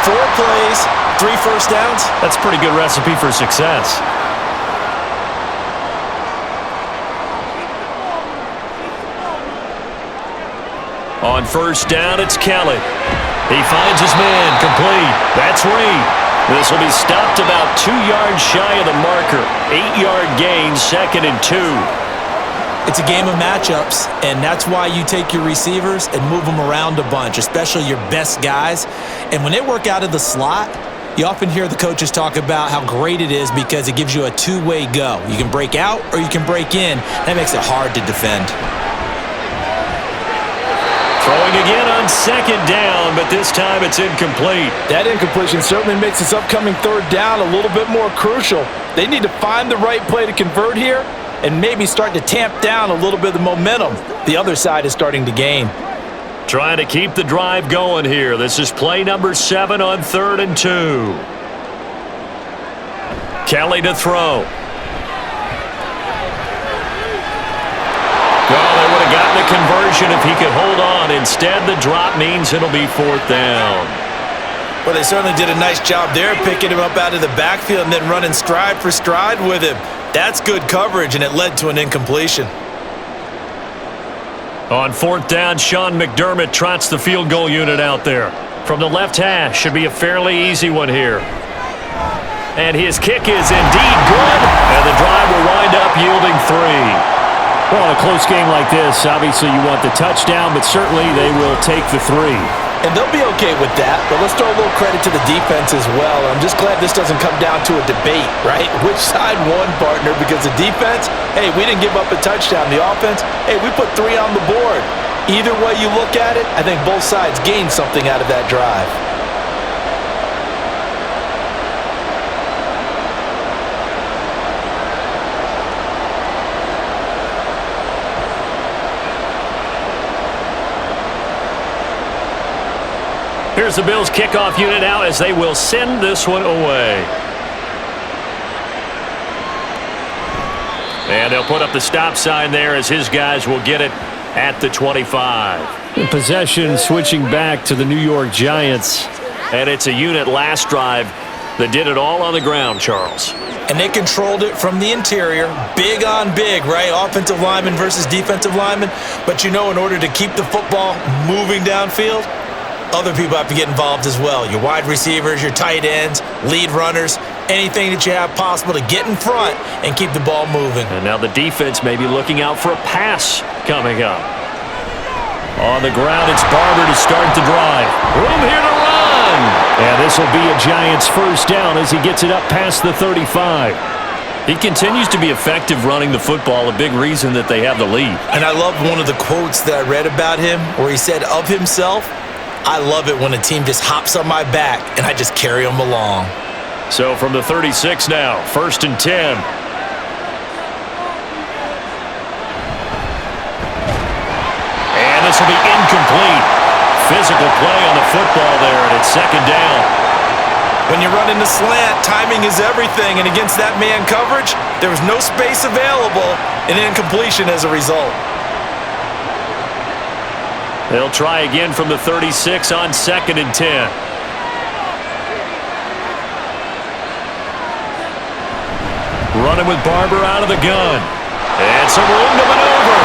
4 plays, 3 first downs. That's a pretty good recipe for success. On first down, it's Kelly. He finds his man, complete. That's Reed. This will be stopped about 2 yards shy of the marker. 8-yard gain, 2nd and 2. It's a game of matchups, and that's why you take your receivers and move them around a bunch, especially your best guys. And when they work out of the slot, you often hear the coaches talk about how great it is because it gives you a two-way go. You can break out or you can break in. That makes it hard to defend. Throwing again on second down, but this time it's incomplete. That incompletion certainly makes this upcoming third down a little bit more crucial. They need to find the right play to convert here and maybe start to tamp down a little bit of the momentum the other side is starting to gain. Trying to keep the drive going here. This is play number 7 on 3rd and 2. Kelly to throw. the conversion if he could hold on. Instead, the drop means it'll be 4th down. Well, they certainly did a nice job there, picking him up out of the backfield and then running stride for stride with him. That's good coverage, and it led to an incompletion. On 4th down, Sean McDermott trots the field goal unit out there. From the left hash, should be a fairly easy one here. And his kick is indeed good, and the drive will wind up yielding 3. Well, in a close game like this, obviously you want the touchdown, but certainly they will take the 3. And they'll be okay with that, but let's throw a little credit to the defense as well. I'm just glad this doesn't come down to a debate, right? Which side won, partner? Because the defense, hey, we didn't give up a touchdown. The offense, hey, we put 3 on the board. Either way you look at it, I think both sides gained something out of that drive. Here's the Bills kickoff unit out as they will send this one away. And they'll put up the stop sign there as his guys will get it at the 25. In possession switching back to the New York Giants. And it's a unit last drive that did it all on the ground, Charles. And they controlled it from the interior, big on big, right? Offensive lineman versus defensive lineman. But you know, in order to keep the football moving downfield, other people have to get involved as well. Your wide receivers, your tight ends, lead runners, anything that you have possible to get in front and keep the ball moving. And now the defense may be looking out for a pass coming up. On the ground, it's Barber to start the drive. Room here to run. And this will be a Giants 1st down as he gets it up past the 35. He continues to be effective running the football, a big reason that they have the lead. And I love one of the quotes that I read about him where he said of himself, I love it when a team just hops on my back and I just carry them along. So from the 36 now, 1st and 10. And this will be incomplete. Physical play on the football there, and it's 2nd down. When you run in the slant, timing is everything, and against that man coverage, there was no space available, and incompletion as a result. They'll try again from the 36 on 2nd and 10. Running with Barber out of the gun. And some room to maneuver.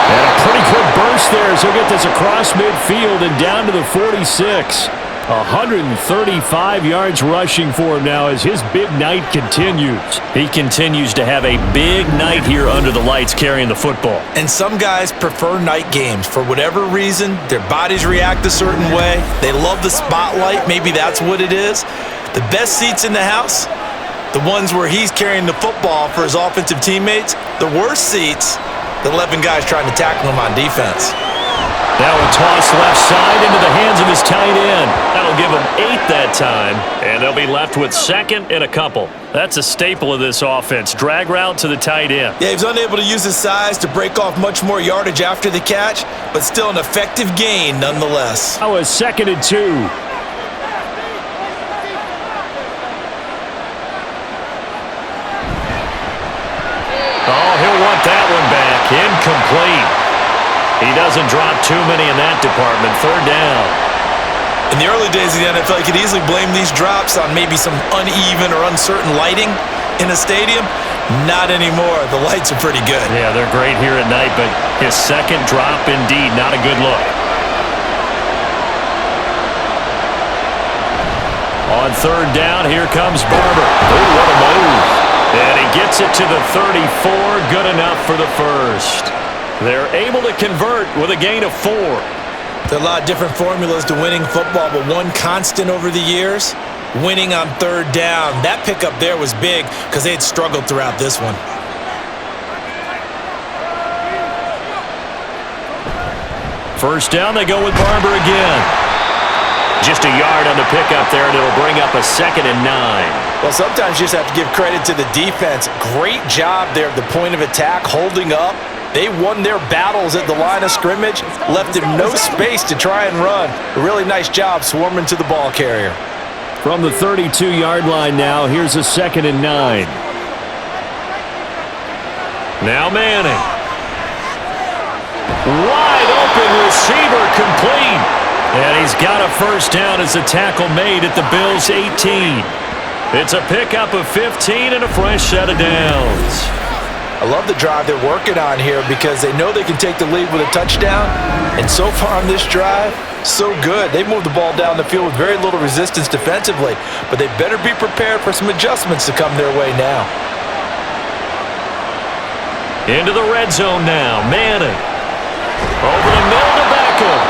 And a pretty quick burst there as he'll get this across midfield and down to the 46. 135 yards rushing for him now as his big night continues. He continues to have a big night here under the lights carrying the football. And some guys prefer night games. For whatever reason, their bodies react a certain way. They love the spotlight. Maybe that's what it is. The best seats in the house, the ones where he's carrying the football for his offensive teammates. The worst seats, the 11 guys trying to tackle him on defense. Now a toss left side into the hands of his tight end. That'll give him 8 that time, and they'll be left with 2nd and a couple. That's a staple of this offense. Drag route to the tight end. Yeah, he was unable to use his size to break off much more yardage after the catch, but still an effective gain nonetheless. That was 2nd and 2. Oh, he'll want that one back. Incomplete. He doesn't drop too many in that department. 3rd down. In the early days of the NFL, you could easily blame these drops on maybe some uneven or uncertain lighting in a stadium. Not anymore. The lights are pretty good. Yeah, they're great here at night, but his 2nd drop, indeed, not a good look. On 3rd down, here comes Barber. Oh, what a move. And he gets it to the 34. Good enough for the 1st. They're able to convert with a gain of 4. There are a lot of different formulas to winning football, but one constant over the years, winning on 3rd down. That pickup there was big because they had struggled throughout this one. First down, they go with Barber again. Just a yard on the pickup there, and it'll bring up a 2nd and 9. Well, sometimes you just have to give credit to the defense. Great job there at the point of attack, holding up. They won their battles at the line of scrimmage, left him no space to try and run. A really nice job swarming to the ball carrier. From the 32-yard line now, here's a 2nd and 9. Now Manning. Wide open receiver complete. And he's got a first down as the tackle made at the Bills' 18. It's a pickup of 15 and a fresh set of downs. I love the drive they're working on here because they know they can take the lead with a touchdown. And so far on this drive, so good. They moved the ball down the field with very little resistance defensively, but they better be prepared for some adjustments to come their way now. Into the red zone now. Manning. Over the middle to Beckham.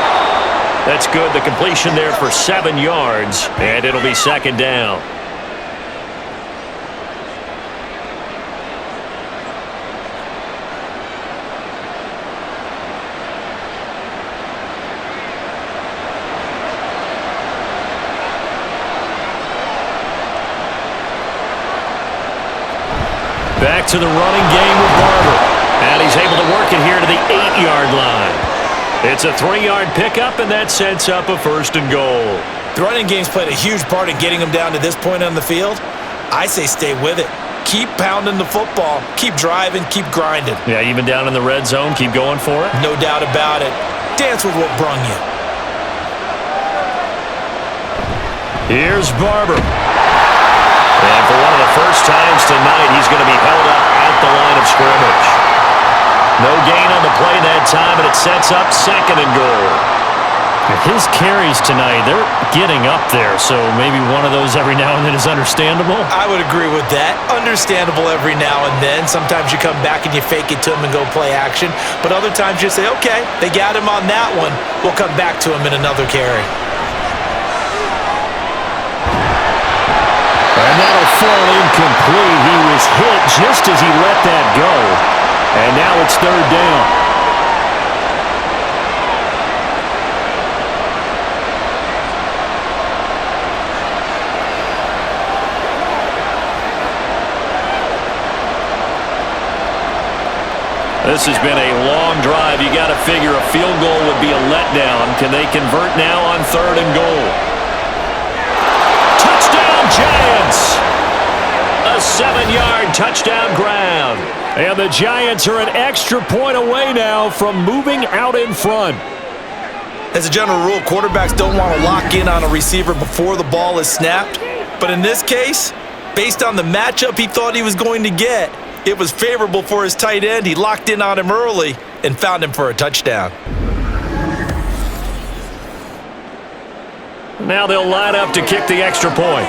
That's good. The completion there for 7 yards, and it'll be second down. Back to the running game with Barber. And he's able to work it here to the 8-yard line. It's a 3-yard pickup, and that sets up a first and goal. The running game's played a huge part in getting them down to this point on the field. I say stay with it. Keep pounding the football. Keep driving. Keep grinding. Yeah, even down in the red zone, keep going for it. No doubt about it. Dance with what brung you. Here's Barber. And for one of the first times tonight, he's going to be held up at the line of scrimmage. No gain on the play that time, and it sets up second and goal. His carries tonight, they're getting up there, so maybe one of those every now and then is understandable. I would agree with that. Understandable every now and then. Sometimes you come back and you fake it to him and go play action. But other times you say, okay, they got him on that one. We'll come back to him in another carry. And that'll fall incomplete. He was hit just as he let that go. And now it's third down. This has been a long drive. You got to figure a field goal would be a letdown. Can they convert now on third and goal? Touchdown, Giants! A 7-yard touchdown grab. And the Giants are an extra point away now from moving out in front. As a general rule, quarterbacks don't want to lock in on a receiver before the ball is snapped. But in this case, based on the matchup he thought he was going to get, it was favorable for his tight end. He locked in on him early and found him for a touchdown. Now they'll line up to kick the extra point.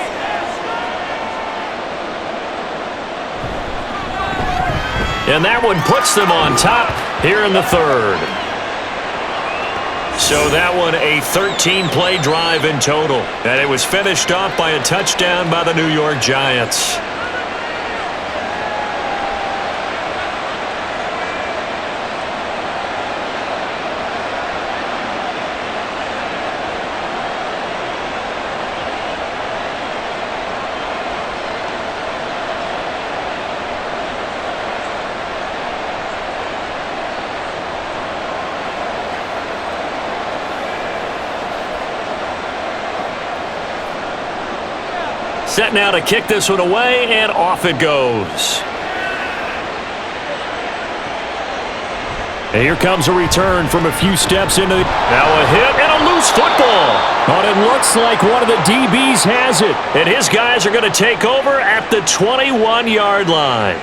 And that one puts them on top here in the third. So that one a 13-play drive in total. And it was finished off by a touchdown by the New York Giants. Set now to kick this one away, and off it goes. And here comes a return from a few steps into the... Now a hit and a loose football. But it looks like one of the DBs has it. And his guys are going to take over at the 21-yard line.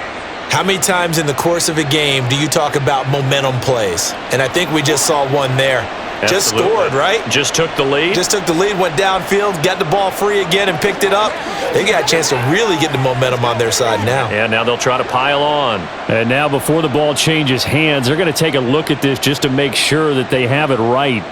How many times in the course of a game do you talk about momentum plays? And I think we just saw one there. Absolutely. Just scored, right? Just took the lead. Just took the lead, went downfield, got the ball free again and picked it up. They got a chance to really get the momentum on their side now. And now they'll try to pile on. And now before the ball changes hands, they're going to take a look at this just to make sure that they have it right.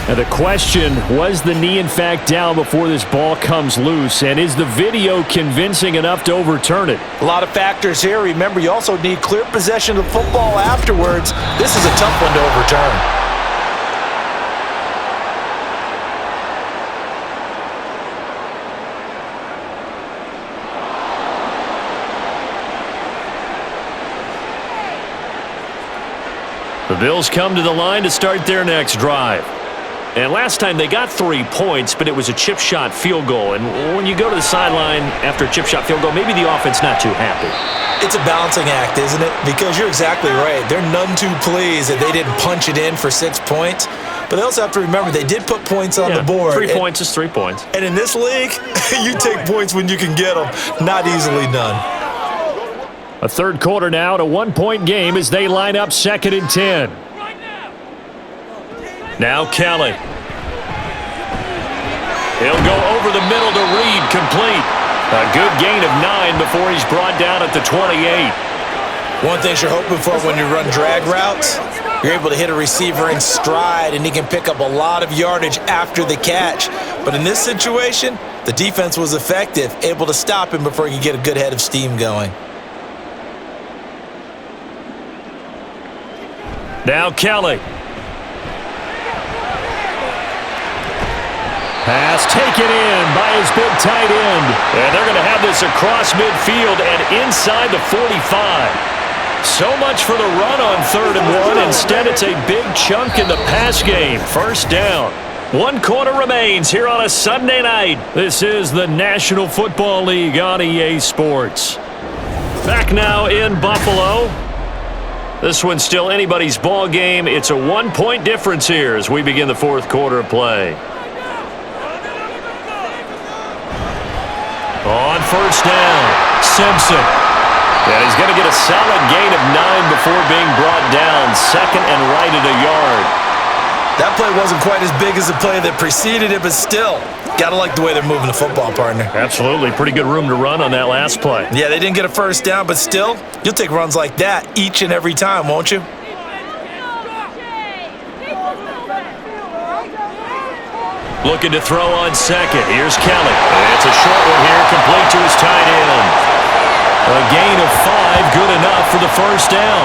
Now the question, was the knee in fact down before this ball comes loose? And is the video convincing enough to overturn it? A lot of factors here. Remember, you also need clear possession of the football afterwards. This is a tough one to overturn. The Bills come to the line to start their next drive. And last time they got 3 points, but it was a chip shot field goal. And when you go to the sideline after a chip shot field goal, maybe the offense not too happy. It's a balancing act, isn't it? Because you're exactly right. They're none too pleased that they didn't punch it in for 6 points. But they also have to remember they did put points on the board. 3 points is 3 points. And in this league, you take points when you can get them. Not easily done. A third quarter now, at a 1-point game as they line up 2nd and 10. Now Kelly. He'll go over the middle to Reed, complete. A good gain of 9 before he's brought down at the 28. One thing you're hoping for when you run drag routes, you're able to hit a receiver in stride and he can pick up a lot of yardage after the catch. But in this situation, the defense was effective, able to stop him before he could get a good head of steam going. Now Kelly. Pass taken in by his big tight end. And they're going to have this across midfield and inside the 45. So much for the run on 3rd and 1. Instead, it's a big chunk in the pass game. First down. 1 quarter remains here on a Sunday night. This is the National Football League on EA Sports. Back now in Buffalo. This one's still anybody's ball game. It's a 1-point difference here as we begin the 4th quarter of play. On first down, Simpson. And he's going to get a solid gain of 9 before being brought down. 2nd and right at a yard. That play wasn't quite as big as the play that preceded it, but still, got to like the way they're moving the football, partner. Absolutely. Pretty good room to run on that last play. Yeah, they didn't get a first down, but still, you'll take runs like that each and every time, won't you? Looking to throw on 2nd. Here's Kelly. It's a short one here, complete to his tight end. A gain of 5, good enough for the first down.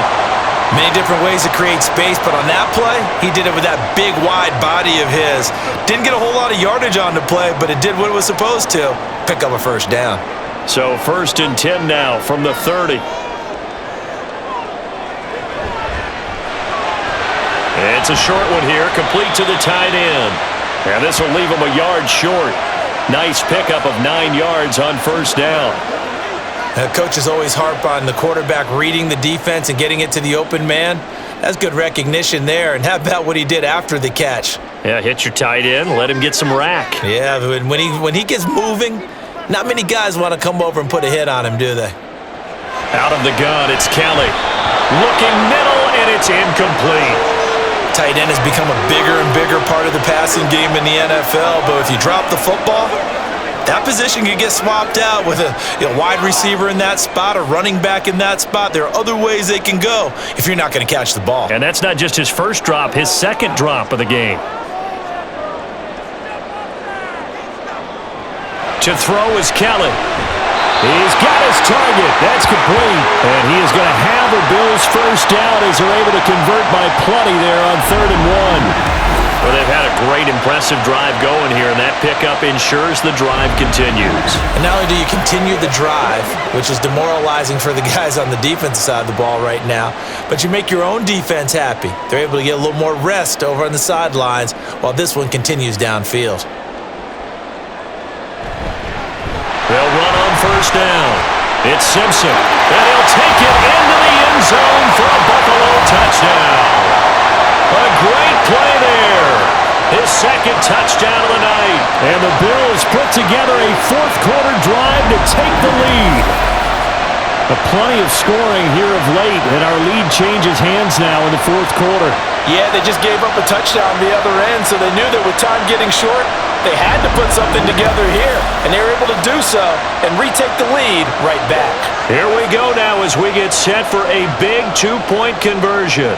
Many different ways to create space, but on that play, he did it with that big, wide body of his. Didn't get a whole lot of yardage on the play, but it did what it was supposed to, pick up a first down. So 1st and 10 now from the 30. It's a short one here, complete to the tight end. And this will leave him a yard short. Nice pickup of 9 yards on first down. Coaches always harp on the quarterback reading the defense and getting it to the open man. That's good recognition there. And how about what he did after the catch? Yeah, hit your tight end, let him get some rack. Yeah, when he gets moving, not many guys want to come over and put a hit on him, do they? Out of the gun, it's Kelly. Looking middle, and it's incomplete. Tight end has become a bigger and bigger part of the passing game in the NFL, but if you drop the football, that position can get swapped out with a wide receiver in that spot, a running back in that spot. There are other ways they can go if you're not going to catch the ball. And that's not just his first drop, his 2nd drop of the game. To throw is Kelly. He's got his target. That's complete. And he is going to have the Bills' first down as they're able to convert by plenty there on 3rd and 1. Well, they've had a great, impressive drive going here, and that pickup ensures the drive continues. And not only do you continue the drive, which is demoralizing for the guys on the defensive side of the ball right now, but you make your own defense happy. They're able to get a little more rest over on the sidelines while this one continues downfield. They'll run on first down. It's Simpson, and he'll take it into the end zone for a Buffalo touchdown. A great play there. His 2nd touchdown of the night. And the Bills put together a 4th quarter drive to take the lead. Plenty of scoring here of late, and our lead changes hands now in the 4th quarter. Yeah, they just gave up a touchdown the other end, so they knew that with time getting short, they had to put something together here, and they were able to do so and retake the lead right back. Here we go now as we get set for a big 2-point conversion.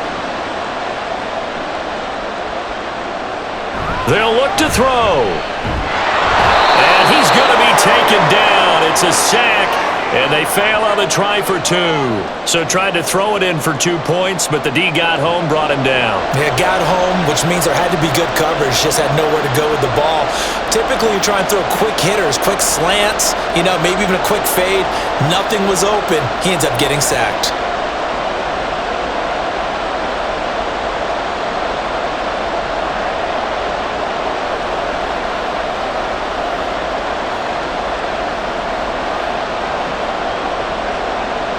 They'll look to throw. And he's going to be taken down. It's a sack. And they fail on the try for 2. So tried to throw it in for 2 points, but the D got home, brought him down. Yeah, got home, which means there had to be good coverage. Just had nowhere to go with the ball. Typically, you try and throw quick hitters, quick slants, maybe even a quick fade. Nothing was open. He ends up getting sacked.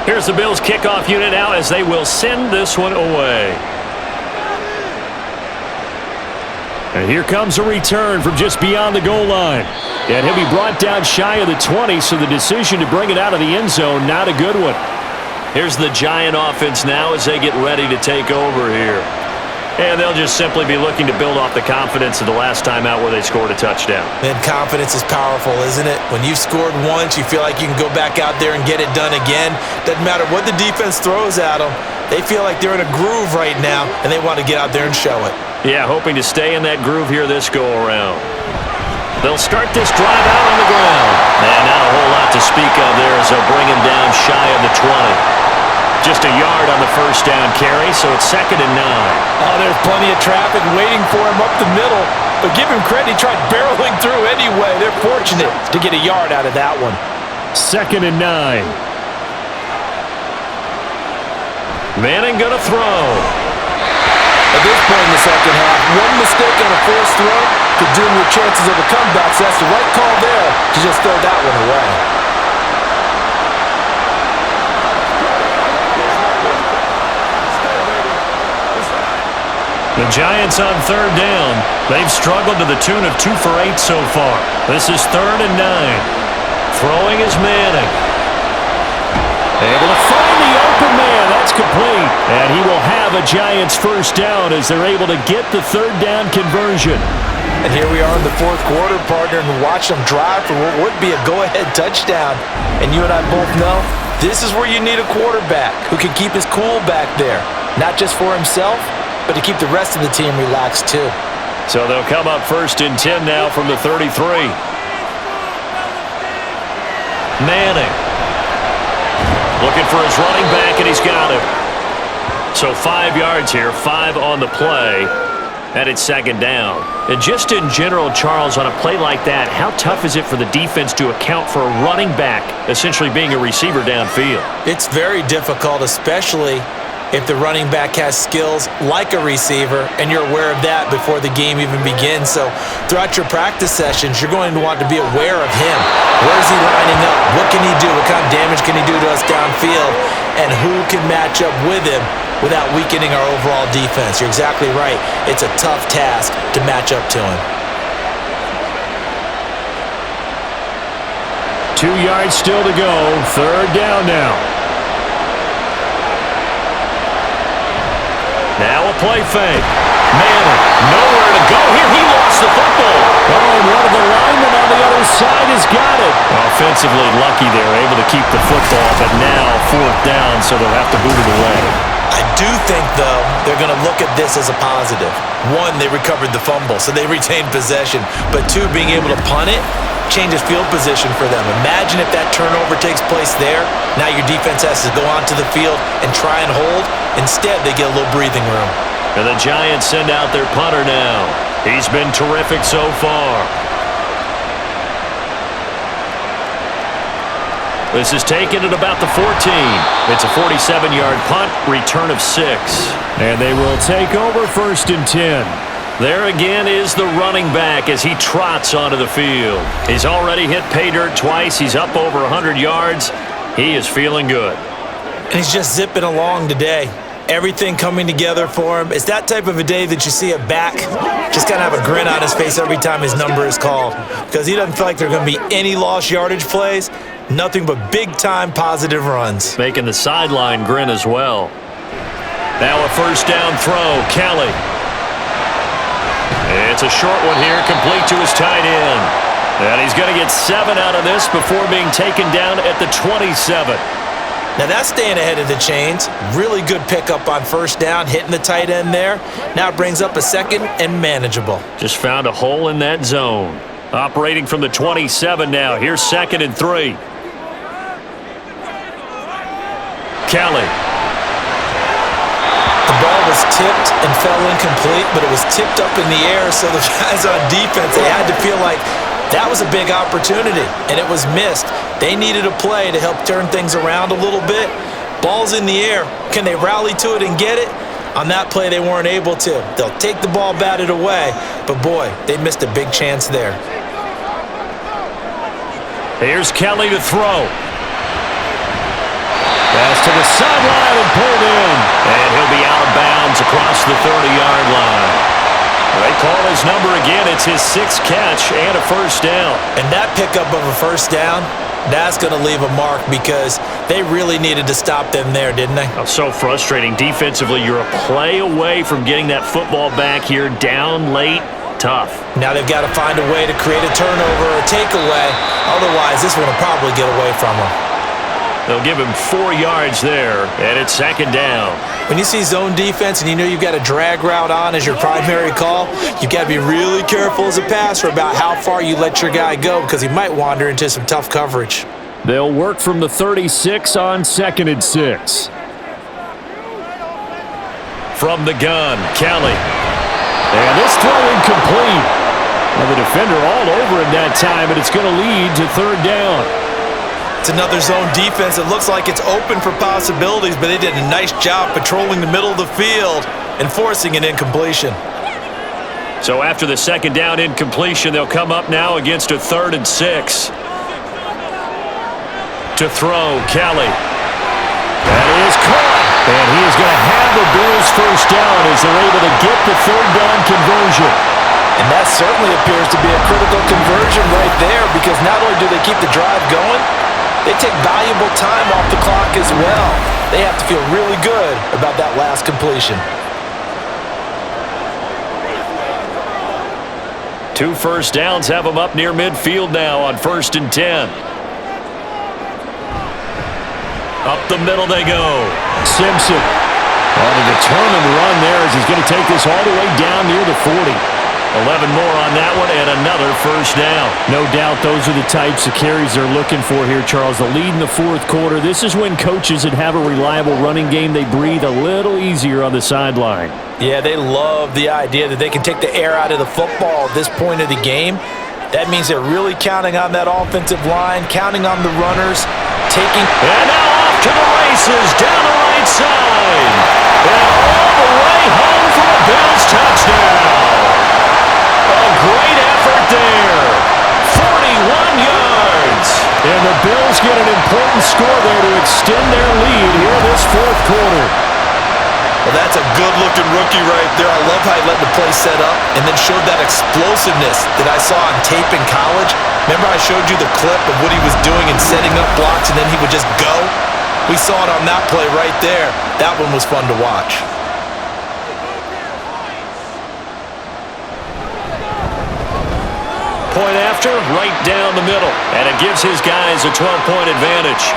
Here's the Bills kickoff unit now as they will send this one away. And here comes a return from just beyond the goal line. And he'll be brought down shy of the 20, so the decision to bring it out of the end zone, not a good one. Here's the Giant offense now as they get ready to take over here. And they'll just simply be looking to build off the confidence of the last time out where they scored a touchdown. And confidence is powerful, isn't it? When you've scored once, you feel like you can go back out there and get it done again. Doesn't matter what the defense throws at them. They feel like they're in a groove right now, and they want to get out there and show it. Yeah, hoping to stay in that groove here this go-around. They'll start this drive out on the ground. And not a whole lot to speak of there as they'll bring him down shy of the 20. Just a yard on the first down carry, so it's 2nd and 9. Oh, there's plenty of traffic waiting for him up the middle. But give him credit, he tried barreling through anyway. They're fortunate to get a yard out of that one. 2nd and 9. Manning gonna throw. At this point in the second half, one mistake on a forced throw could doom your chances of a comeback. So that's the right call there to just throw that one away. The Giants on 3rd down. They've struggled to the tune of 2 for 8 so far. This is 3rd and 9. Throwing is Manning. Able to find the open man. That's complete. And he will have a Giants first down as they're able to get the 3rd down conversion. And here we are in the 4th quarter, partner, and watch them drive for what would be a go-ahead touchdown. And you and I both know this is where you need a quarterback who can keep his cool back there. Not just for himself, but to keep the rest of the team relaxed too. So they'll come up 1st and 10 now from the 33. Manning. Looking for his running back, and he's got him. So 5 yards here, 5 on the play, and it's 2nd down. And just in general, Charles, on a play like that, how tough is it for the defense to account for a running back essentially being a receiver downfield? It's very difficult, especially if the running back has skills like a receiver, and you're aware of that before the game even begins. So throughout your practice sessions, you're going to want to be aware of him. Where's he lining up? What can he do? What kind of damage can he do to us downfield? And who can match up with him without weakening our overall defense? You're exactly right. It's a tough task to match up to him. 2 yards still to go. 3rd down now. Now a play fake. Manning, nowhere to go here. He lost the football. Oh, and one of the linemen on the other side has got it. Offensively lucky they're able to keep the football, but now 4th down, so they'll have to boot it away. I do think, though, they're going to look at this as a positive. 1, they recovered the fumble, so they retained possession. But 2, being able to punt it changes field position for them. Imagine if that turnover takes place there. Now your defense has to go onto the field and try and hold. Instead, they get a little breathing room. And the Giants send out their punter now. He's been terrific so far. This is taken at about the 14. It's a 47-yard punt, return of 6. And they will take over 1st and 10. There again is the running back as he trots onto the field. He's already hit pay dirt twice. He's up over 100 yards. He is feeling good. And he's just zipping along today. Everything coming together for him. It's that type of a day that you see a back just kind of have a grin on his face every time his number is called, because he doesn't feel like there are going to be any lost yardage plays. Nothing but big-time positive runs. Making the sideline grin as well. Now a 1st down throw. Kelly. It's a short one here, complete to his tight end. And he's going to get 7 out of this before being taken down at the 27. Now that's staying ahead of the chains. Really good pickup on 1st down, hitting the tight end there. Now it brings up a 2nd and manageable. Just found a hole in that zone. Operating from the 27 now. Here's 2nd and 3. Kelly. The ball was tipped and fell incomplete, but it was tipped up in the air, so the guys on defense, they had to feel like that was a big opportunity, and it was missed. They needed a play to help turn things around a little bit. Ball's in the air. Can they rally to it and get it? On that play, they weren't able to. They'll take the ball batted away, but boy, they missed a big chance there. Here's Kelly to throw. Pass to the sideline and pulled in. And he'll be out of bounds across the 30-yard line. They call his number again. It's his 6th catch and a first down. And that pickup of a first down, that's going to leave a mark because they really needed to stop them there, didn't they? Oh, so frustrating. Defensively, you're a play away from getting that football back here, down late. Tough. Now they've got to find a way to create a turnover or a takeaway. Otherwise, this one will probably get away from them. They'll give him 4 yards there, and it's 2nd down. When you see zone defense and you know you've got a drag route on as your primary call, you've got to be really careful as a passer about how far you let your guy go because he might wander into some tough coverage. They'll work from the 36 on 2nd and 6. From the gun, Kelly. And this throw incomplete. Well, the defender all over him that time, but it's going to lead to 3rd down. It's another zone defense. It looks like it's open for possibilities, but they did a nice job patrolling the middle of the field and forcing an incompletion. So after the 2nd down incompletion, they'll come up now against a 3rd and 6. To throw, Kelly. That is caught. And he is going to have the Bills' first down as they're able to get the 3rd down conversion. And that certainly appears to be a critical conversion right there because not only do they keep the drive going, they take valuable time off the clock as well. They have to feel really good about that last completion. 2 first downs have them up near midfield now on 1st and 10. Up the middle they go. Simpson on a determined run there as he's going to take this all the way down near the 40. 11 more on that one and another first down. No doubt those are the types of carries they're looking for here, Charles. The lead in the 4th quarter. This is when coaches that have a reliable running game, they breathe a little easier on the sideline. Yeah, they love the idea that they can take the air out of the football at this point of the game. That means they're really counting on that offensive line, counting on the runners, taking... And now off to the races, down the right side. And all the way home for a Bills touchdown. A great effort there. 41 yards. And the Bills get an important score there to extend their lead here this 4th quarter. Well, that's a good-looking rookie right there. I love how he let the play set up and then showed that explosiveness that I saw on tape in college. Remember I showed you the clip of what he was doing and setting up blocks and then he would just go? We saw it on that play right there. That one was fun to watch. Point after, right down the middle. And it gives his guys a 12-point advantage.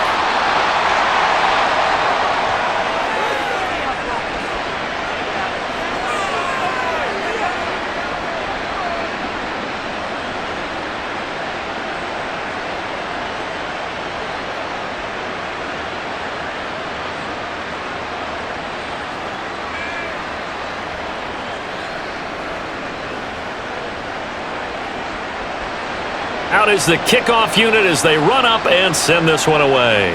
Out is the kickoff unit as they run up and send this one away.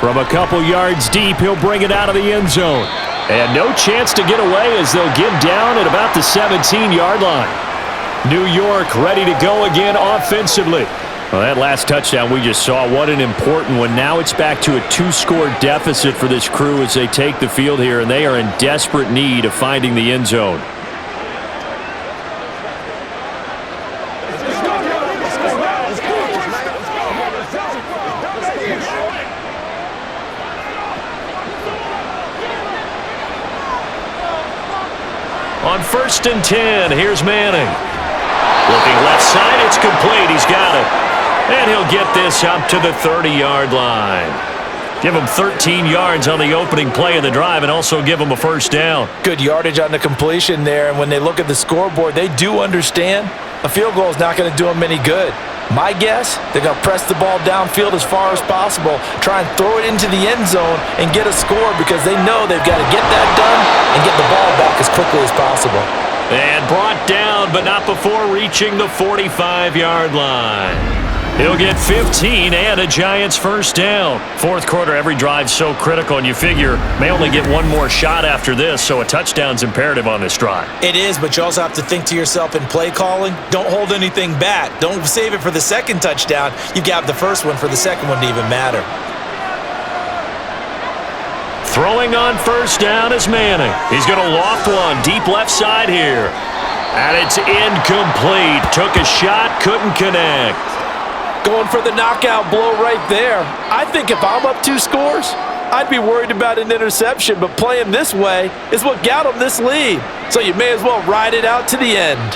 From a couple yards deep, he'll bring it out of the end zone. And no chance to get away as they'll get down at about the 17-yard line. New York ready to go again offensively. Well, that last touchdown we just saw, what an important one. Now it's back to a 2-score deficit for this crew as they take the field here, and they are in desperate need of finding the end zone. On 1st and 10, here's Manning. Looking left side, it's complete. He's got it. And he'll get this up to the 30-yard line. Give him 13 yards on the opening play of the drive and also give him a first down. Good yardage on the completion there, and when they look at the scoreboard, they do understand a field goal is not going to do them any good. My guess, they're going to press the ball downfield as far as possible, try and throw it into the end zone and get a score because they know they've got to get that done and get the ball back as quickly as possible. And brought down, but not before reaching the 45-yard line. He'll get 15 and a Giants first down. Fourth quarter, every drive's so critical, and you figure may only get one more shot after this, so a touchdown's imperative on this drive. It is, but you also have to think to yourself in play calling, don't hold anything back. Don't save it for the second touchdown. You've got the first one for the second one to even matter. Throwing on first down is Manning. He's going to loft one deep left side here. And it's incomplete. Took a shot, couldn't connect. Going for the knockout blow right there. I think if I'm up 2 scores, I'd be worried about an interception, but playing this way is what got him this lead. So you may as well ride it out to the end.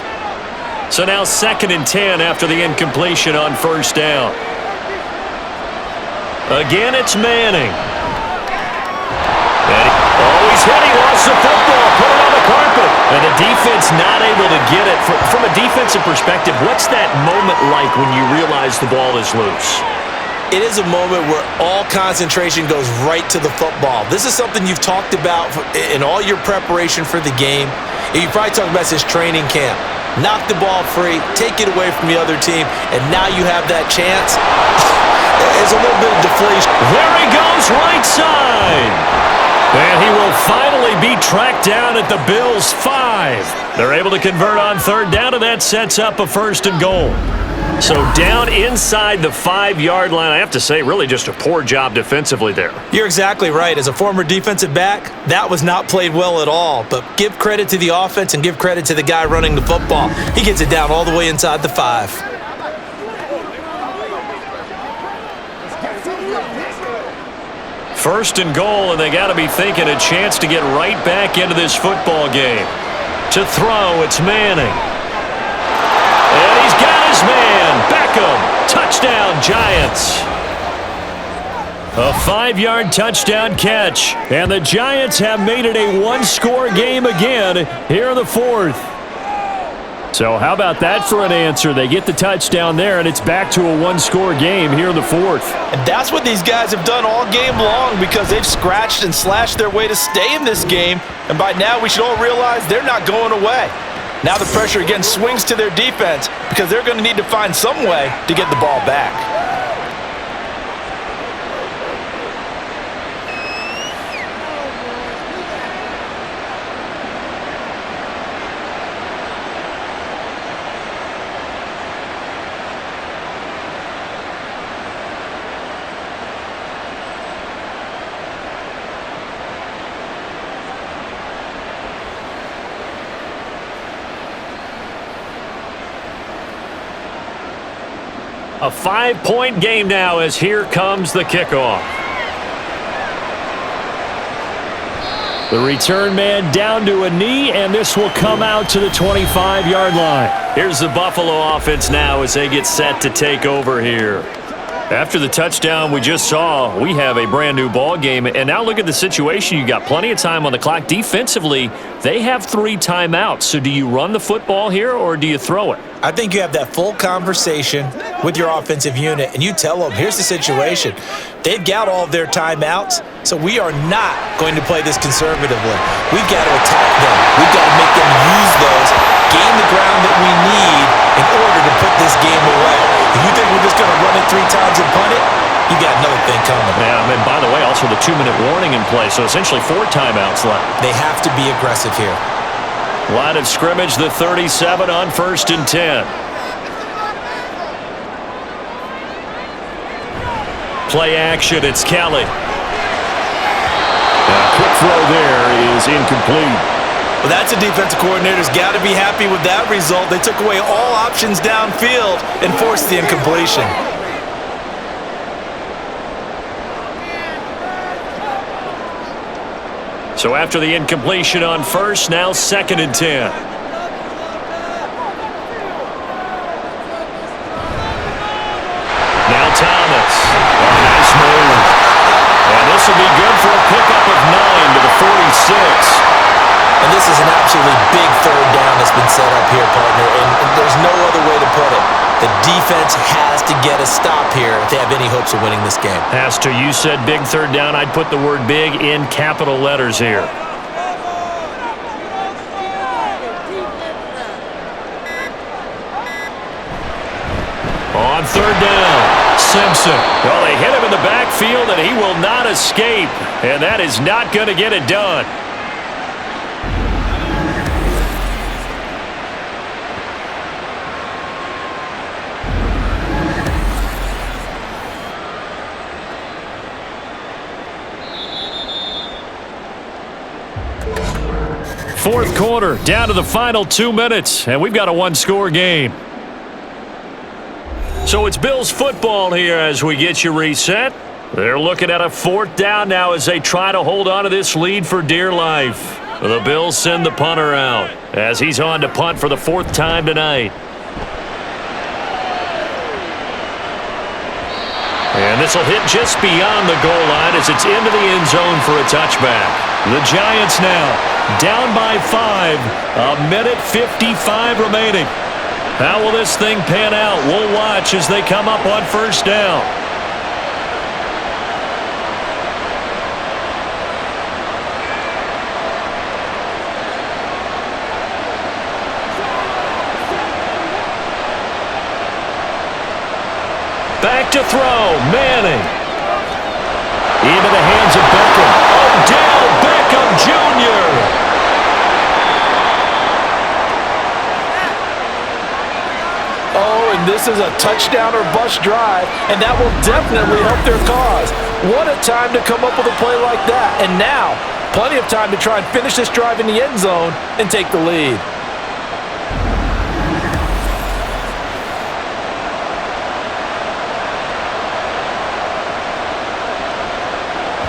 So now 2nd and 10 after the incompletion on first down. Again, it's Manning. He's hit. He lost the football. Put it on the carpet. And the defense not able to get it. From a defensive perspective, what's that moment like when you realize the ball is loose? It is a moment where all concentration goes right to the football. This is something you've talked about in all your preparation for the game. And you probably talked about this training camp. Knock the ball free, take it away from the other team, and now you have that chance. There's a little bit of deflation. There he goes, right side. And he will finally be tracked down at the Bills' 5. They're able to convert on third down, and that sets up a 1st and goal. So down inside the 5-yard line, I have to say, really just a poor job defensively there. You're exactly right. As a former defensive back, that was not played well at all. But give credit to the offense and give credit to the guy running the football. He gets it down all the way inside the 5. First and goal, and they got to be thinking a chance to get right back into this football game. To throw, it's Manning. And he's got his man. Beckham. Touchdown, Giants. A 5-yard touchdown catch. And the Giants have made it a 1-score game again here in the 4th. So how about that for an answer? They get the touchdown there, and it's back to a 1-score game here in the 4th. And that's what these guys have done all game long because they've scratched and slashed their way to stay in this game. And by now, we should all realize they're not going away. Now the pressure again swings to their defense because they're going to need to find some way to get the ball back. A 5-point game now as here comes the kickoff. The return man down to a knee, and this will come out to the 25-yard line. Here's the Buffalo offense now as they get set to take over here. After the touchdown we just saw, we have a brand-new ball game. And now look at the situation. You got plenty of time on the clock. Defensively, they have 3 timeouts. So do you run the football here or do you throw it? I think you have that full conversation with your offensive unit, and you tell them, here's the situation. They've got all of their timeouts, so we are not going to play this conservatively. We've got to attack them. We've got to make them use those, gain the ground that we need in order to put this game away. If you think we're just going to run it 3 times and punt it, you got another thing coming. Yeah, and by the way, also the 2-minute warning in play, so essentially 4 timeouts left. They have to be aggressive here. Line of scrimmage, the 37 on 1st and 10. Play action, it's Kelly. A quick throw there is incomplete. Well, that's a defensive coordinator's got to be happy with that result. They took away all options downfield and forced the incompletion. So after the incompletion on first, now 2nd and 10. Now Thomas. A nice move. And this will be good for a pickup of 9 to the 46. And this is an absolutely big 3rd down that's been set up here, partner, and there's no other way to put it. The defense has to get a stop here if they have any hopes of winning this game. Has to. You said big 3rd down. I'd put the word big in capital letters here. On On third down, Simpson. Well, they hit him in the backfield, and he will not escape. And that is not going to get it done. Fourth quarter, down to the final 2 minutes, and we've got a one-score game. So it's Bills football here as we get you reset. They're looking at a fourth down now as they try to hold on to this lead for dear life. The Bills send the punter out as he's on to punt for the fourth time tonight. And this will hit just beyond the goal line as it's into the end zone for a touchback. The Giants now down by 5, a minute 55 remaining. How will this thing pan out? We'll watch as they come up on first down. Back to throw, Manning. Into the hands of Beckham. Odell Beckham Jr. Oh, and this is a touchdown or bust drive, and that will definitely help their cause. What a time to come up with a play like that. And now, plenty of time to try and finish this drive in the end zone and take the lead.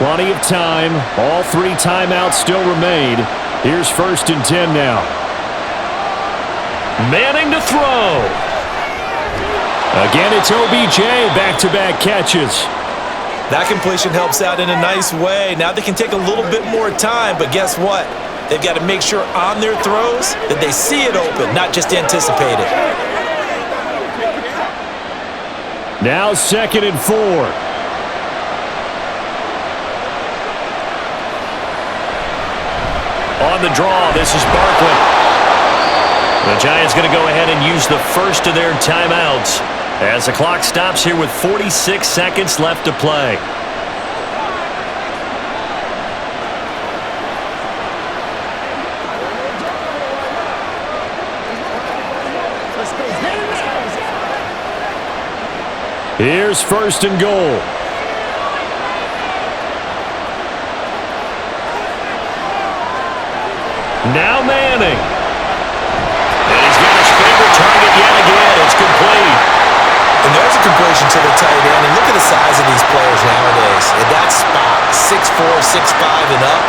Plenty of time. All 3 timeouts still remain. Here's 1st and 10 now. Manning to throw. Again, it's OBJ, back-to-back catches. That completion helps out in a nice way. Now they can take a little bit more time, but guess what? They've got to make sure on their throws that they see it open, not just anticipate it. Now 2nd and 4. On the draw, this is Barkley. The Giants going to go ahead and use the first of their timeouts as the clock stops here with 46 seconds left to play. Here's 1st and goal. Now Manning. And he's got his favorite target yet again. It's complete. And there's a completion to the tight end. And look at the size of these players nowadays. At that spot, 6'4", 6'5", and up.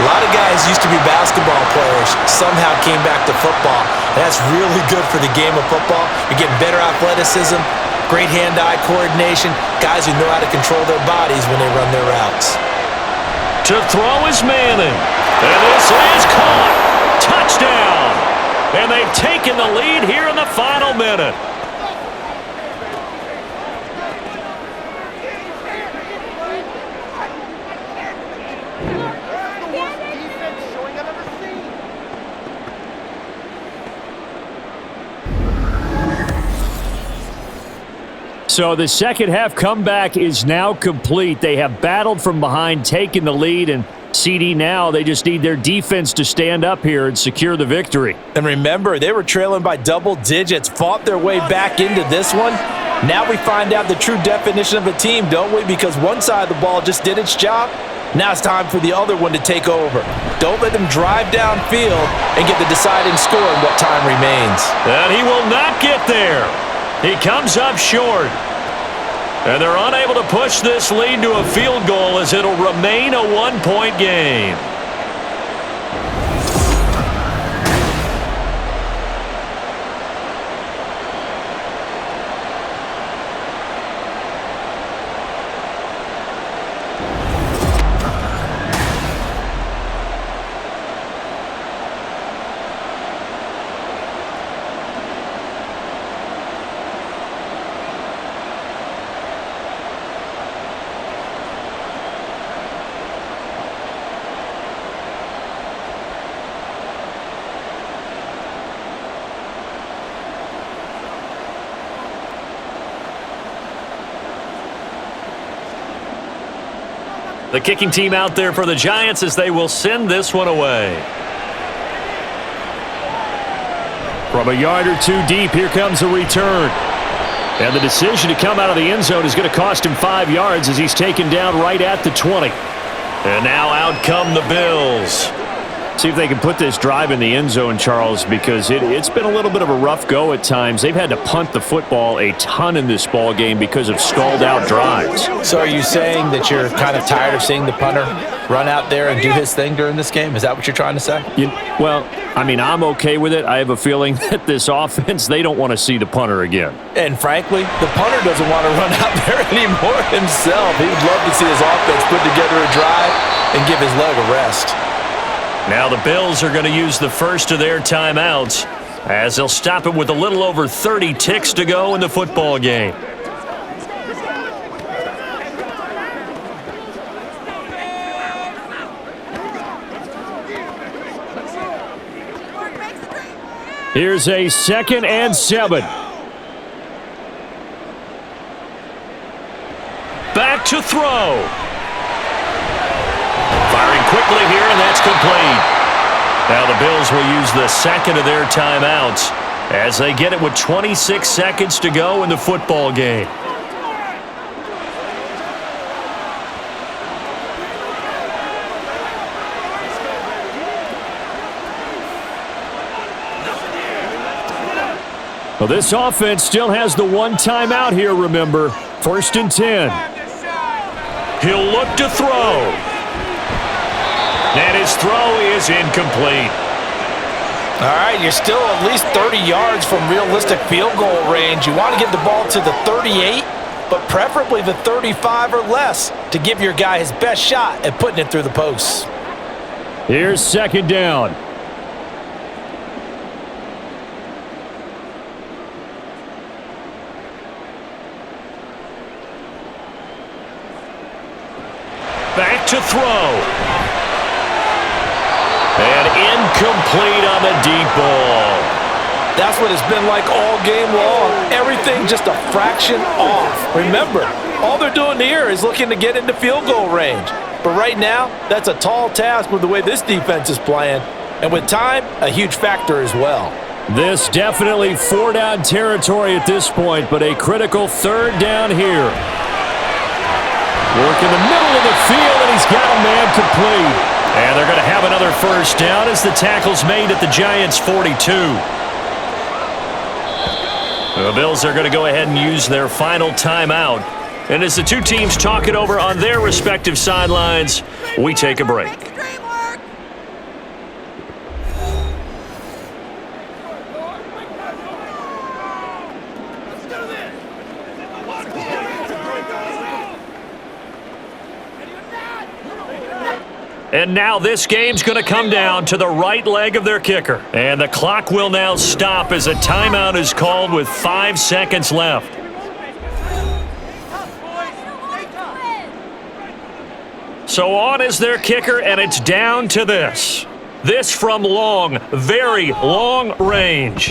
A lot of guys used to be basketball players, somehow came back to football. And that's really good for the game of football. You're getting better athleticism, great hand-eye coordination, guys who know how to control their bodies when they run their routes. To throw is Manning. And this is caught. Touchdown. And they've taken the lead here in the final minute. So the second half comeback is now complete. They have battled from behind, taken the lead, and CD now, they just need their defense to stand up here and secure the victory. And remember, they were trailing by double digits, fought their way back into this one. Now we find out the true definition of a team, don't we? Because one side of the ball just did its job. Now it's time for the other one to take over. Don't let them drive downfield and get the deciding score in what time remains. And he will not get there. He comes up short. And they're unable to push this lead to a field goal as it'll remain a one-point game. The kicking team out there for the Giants as they will send this one away. From a yard or two deep, here comes a return. And the decision to come out of the end zone is going to cost him 5 yards as he's taken down right at the 20. And now out come the Bills. See if they can put this drive in the end zone, Charles, because it's been a little bit of a rough go at times. They've had to punt the football a ton in this ball game because of stalled out drives. So are you saying that you're kind of tired of seeing the punter run out there and do his thing during this game? Is that what you're trying to say? Well, I mean, I'm okay with it. I have a feeling that this offense, they don't want to see the punter again. And frankly, the punter doesn't want to run out there anymore himself. He would love to see his offense put together a drive and give his leg a rest. Now the Bills are going to use the first of their timeouts as they'll stop it with a little over 30 ticks to go in the football game. Here's a 2nd and 7. Back to throw. Firing quickly here, and that's complete. Now the Bills will use the second of their timeouts as they get it with 26 seconds to go in the football game. Well, this offense still has the one timeout here, remember. 1st and 10. He'll look to throw. And his throw is incomplete. All right, you're still at least 30 yards from realistic field goal range. You want to get the ball to the 38, but preferably the 35 or less to give your guy his best shot at putting it through the posts. Here's 2nd down. Back to throw. And incomplete on the deep ball. That's what it's been like all game long. Everything just a fraction off. Remember, all they're doing here is looking to get into field goal range. But right now, that's a tall task with the way this defense is playing. And with time, a huge factor as well. This definitely 4-down territory at this point, but a critical 3rd down here. Work in the middle of the field, and he's got a man complete. And they're going to have another first down as the tackle's made at the Giants' 42. The Bills are going to go ahead and use their final timeout. And as the two teams talk it over on their respective sidelines, we take a break. And now this game's going to come down to the right leg of their kicker. And the clock will now stop as a timeout is called with 5 seconds left. So on is their kicker, and it's down to this. This from long, very long range.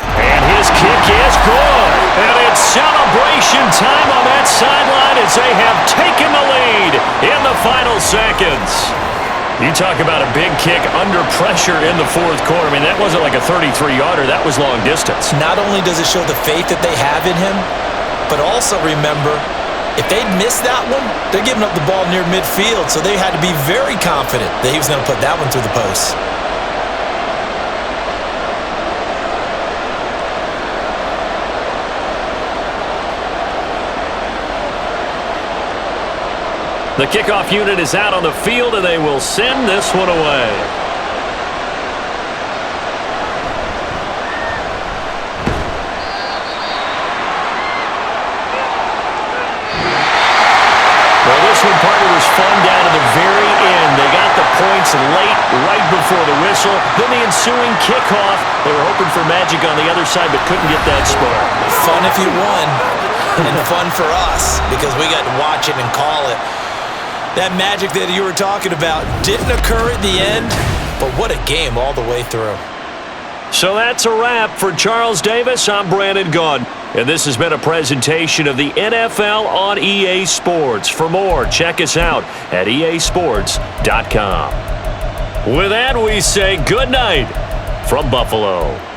And his kick is good. And it's celebration time on that sideline as they have taken the lead in the final seconds. You talk about a big kick under pressure in the 4th quarter. I mean, that wasn't like a 33-yarder. That was long distance. Not only does it show the faith that they have in him, but also remember, if they'd missed that one, they're giving up the ball near midfield, so they had to be very confident that he was going to put that one through the post. The kickoff unit is out on the field, and they will send this one away. Well, this one, partner, was fun down to the very end. They got the points late, right before the whistle. Then the ensuing kickoff. They were hoping for magic on the other side, but couldn't get that spark. Fun if you won, and fun for us because we got to watch it and call it. That magic that you were talking about didn't occur at the end, but what a game all the way through. So that's a wrap for Charles Davis. I'm Brandon Gaudin. And this has been a presentation of the NFL on EA Sports. For more, check us out at easports.com. With that, we say good night from Buffalo.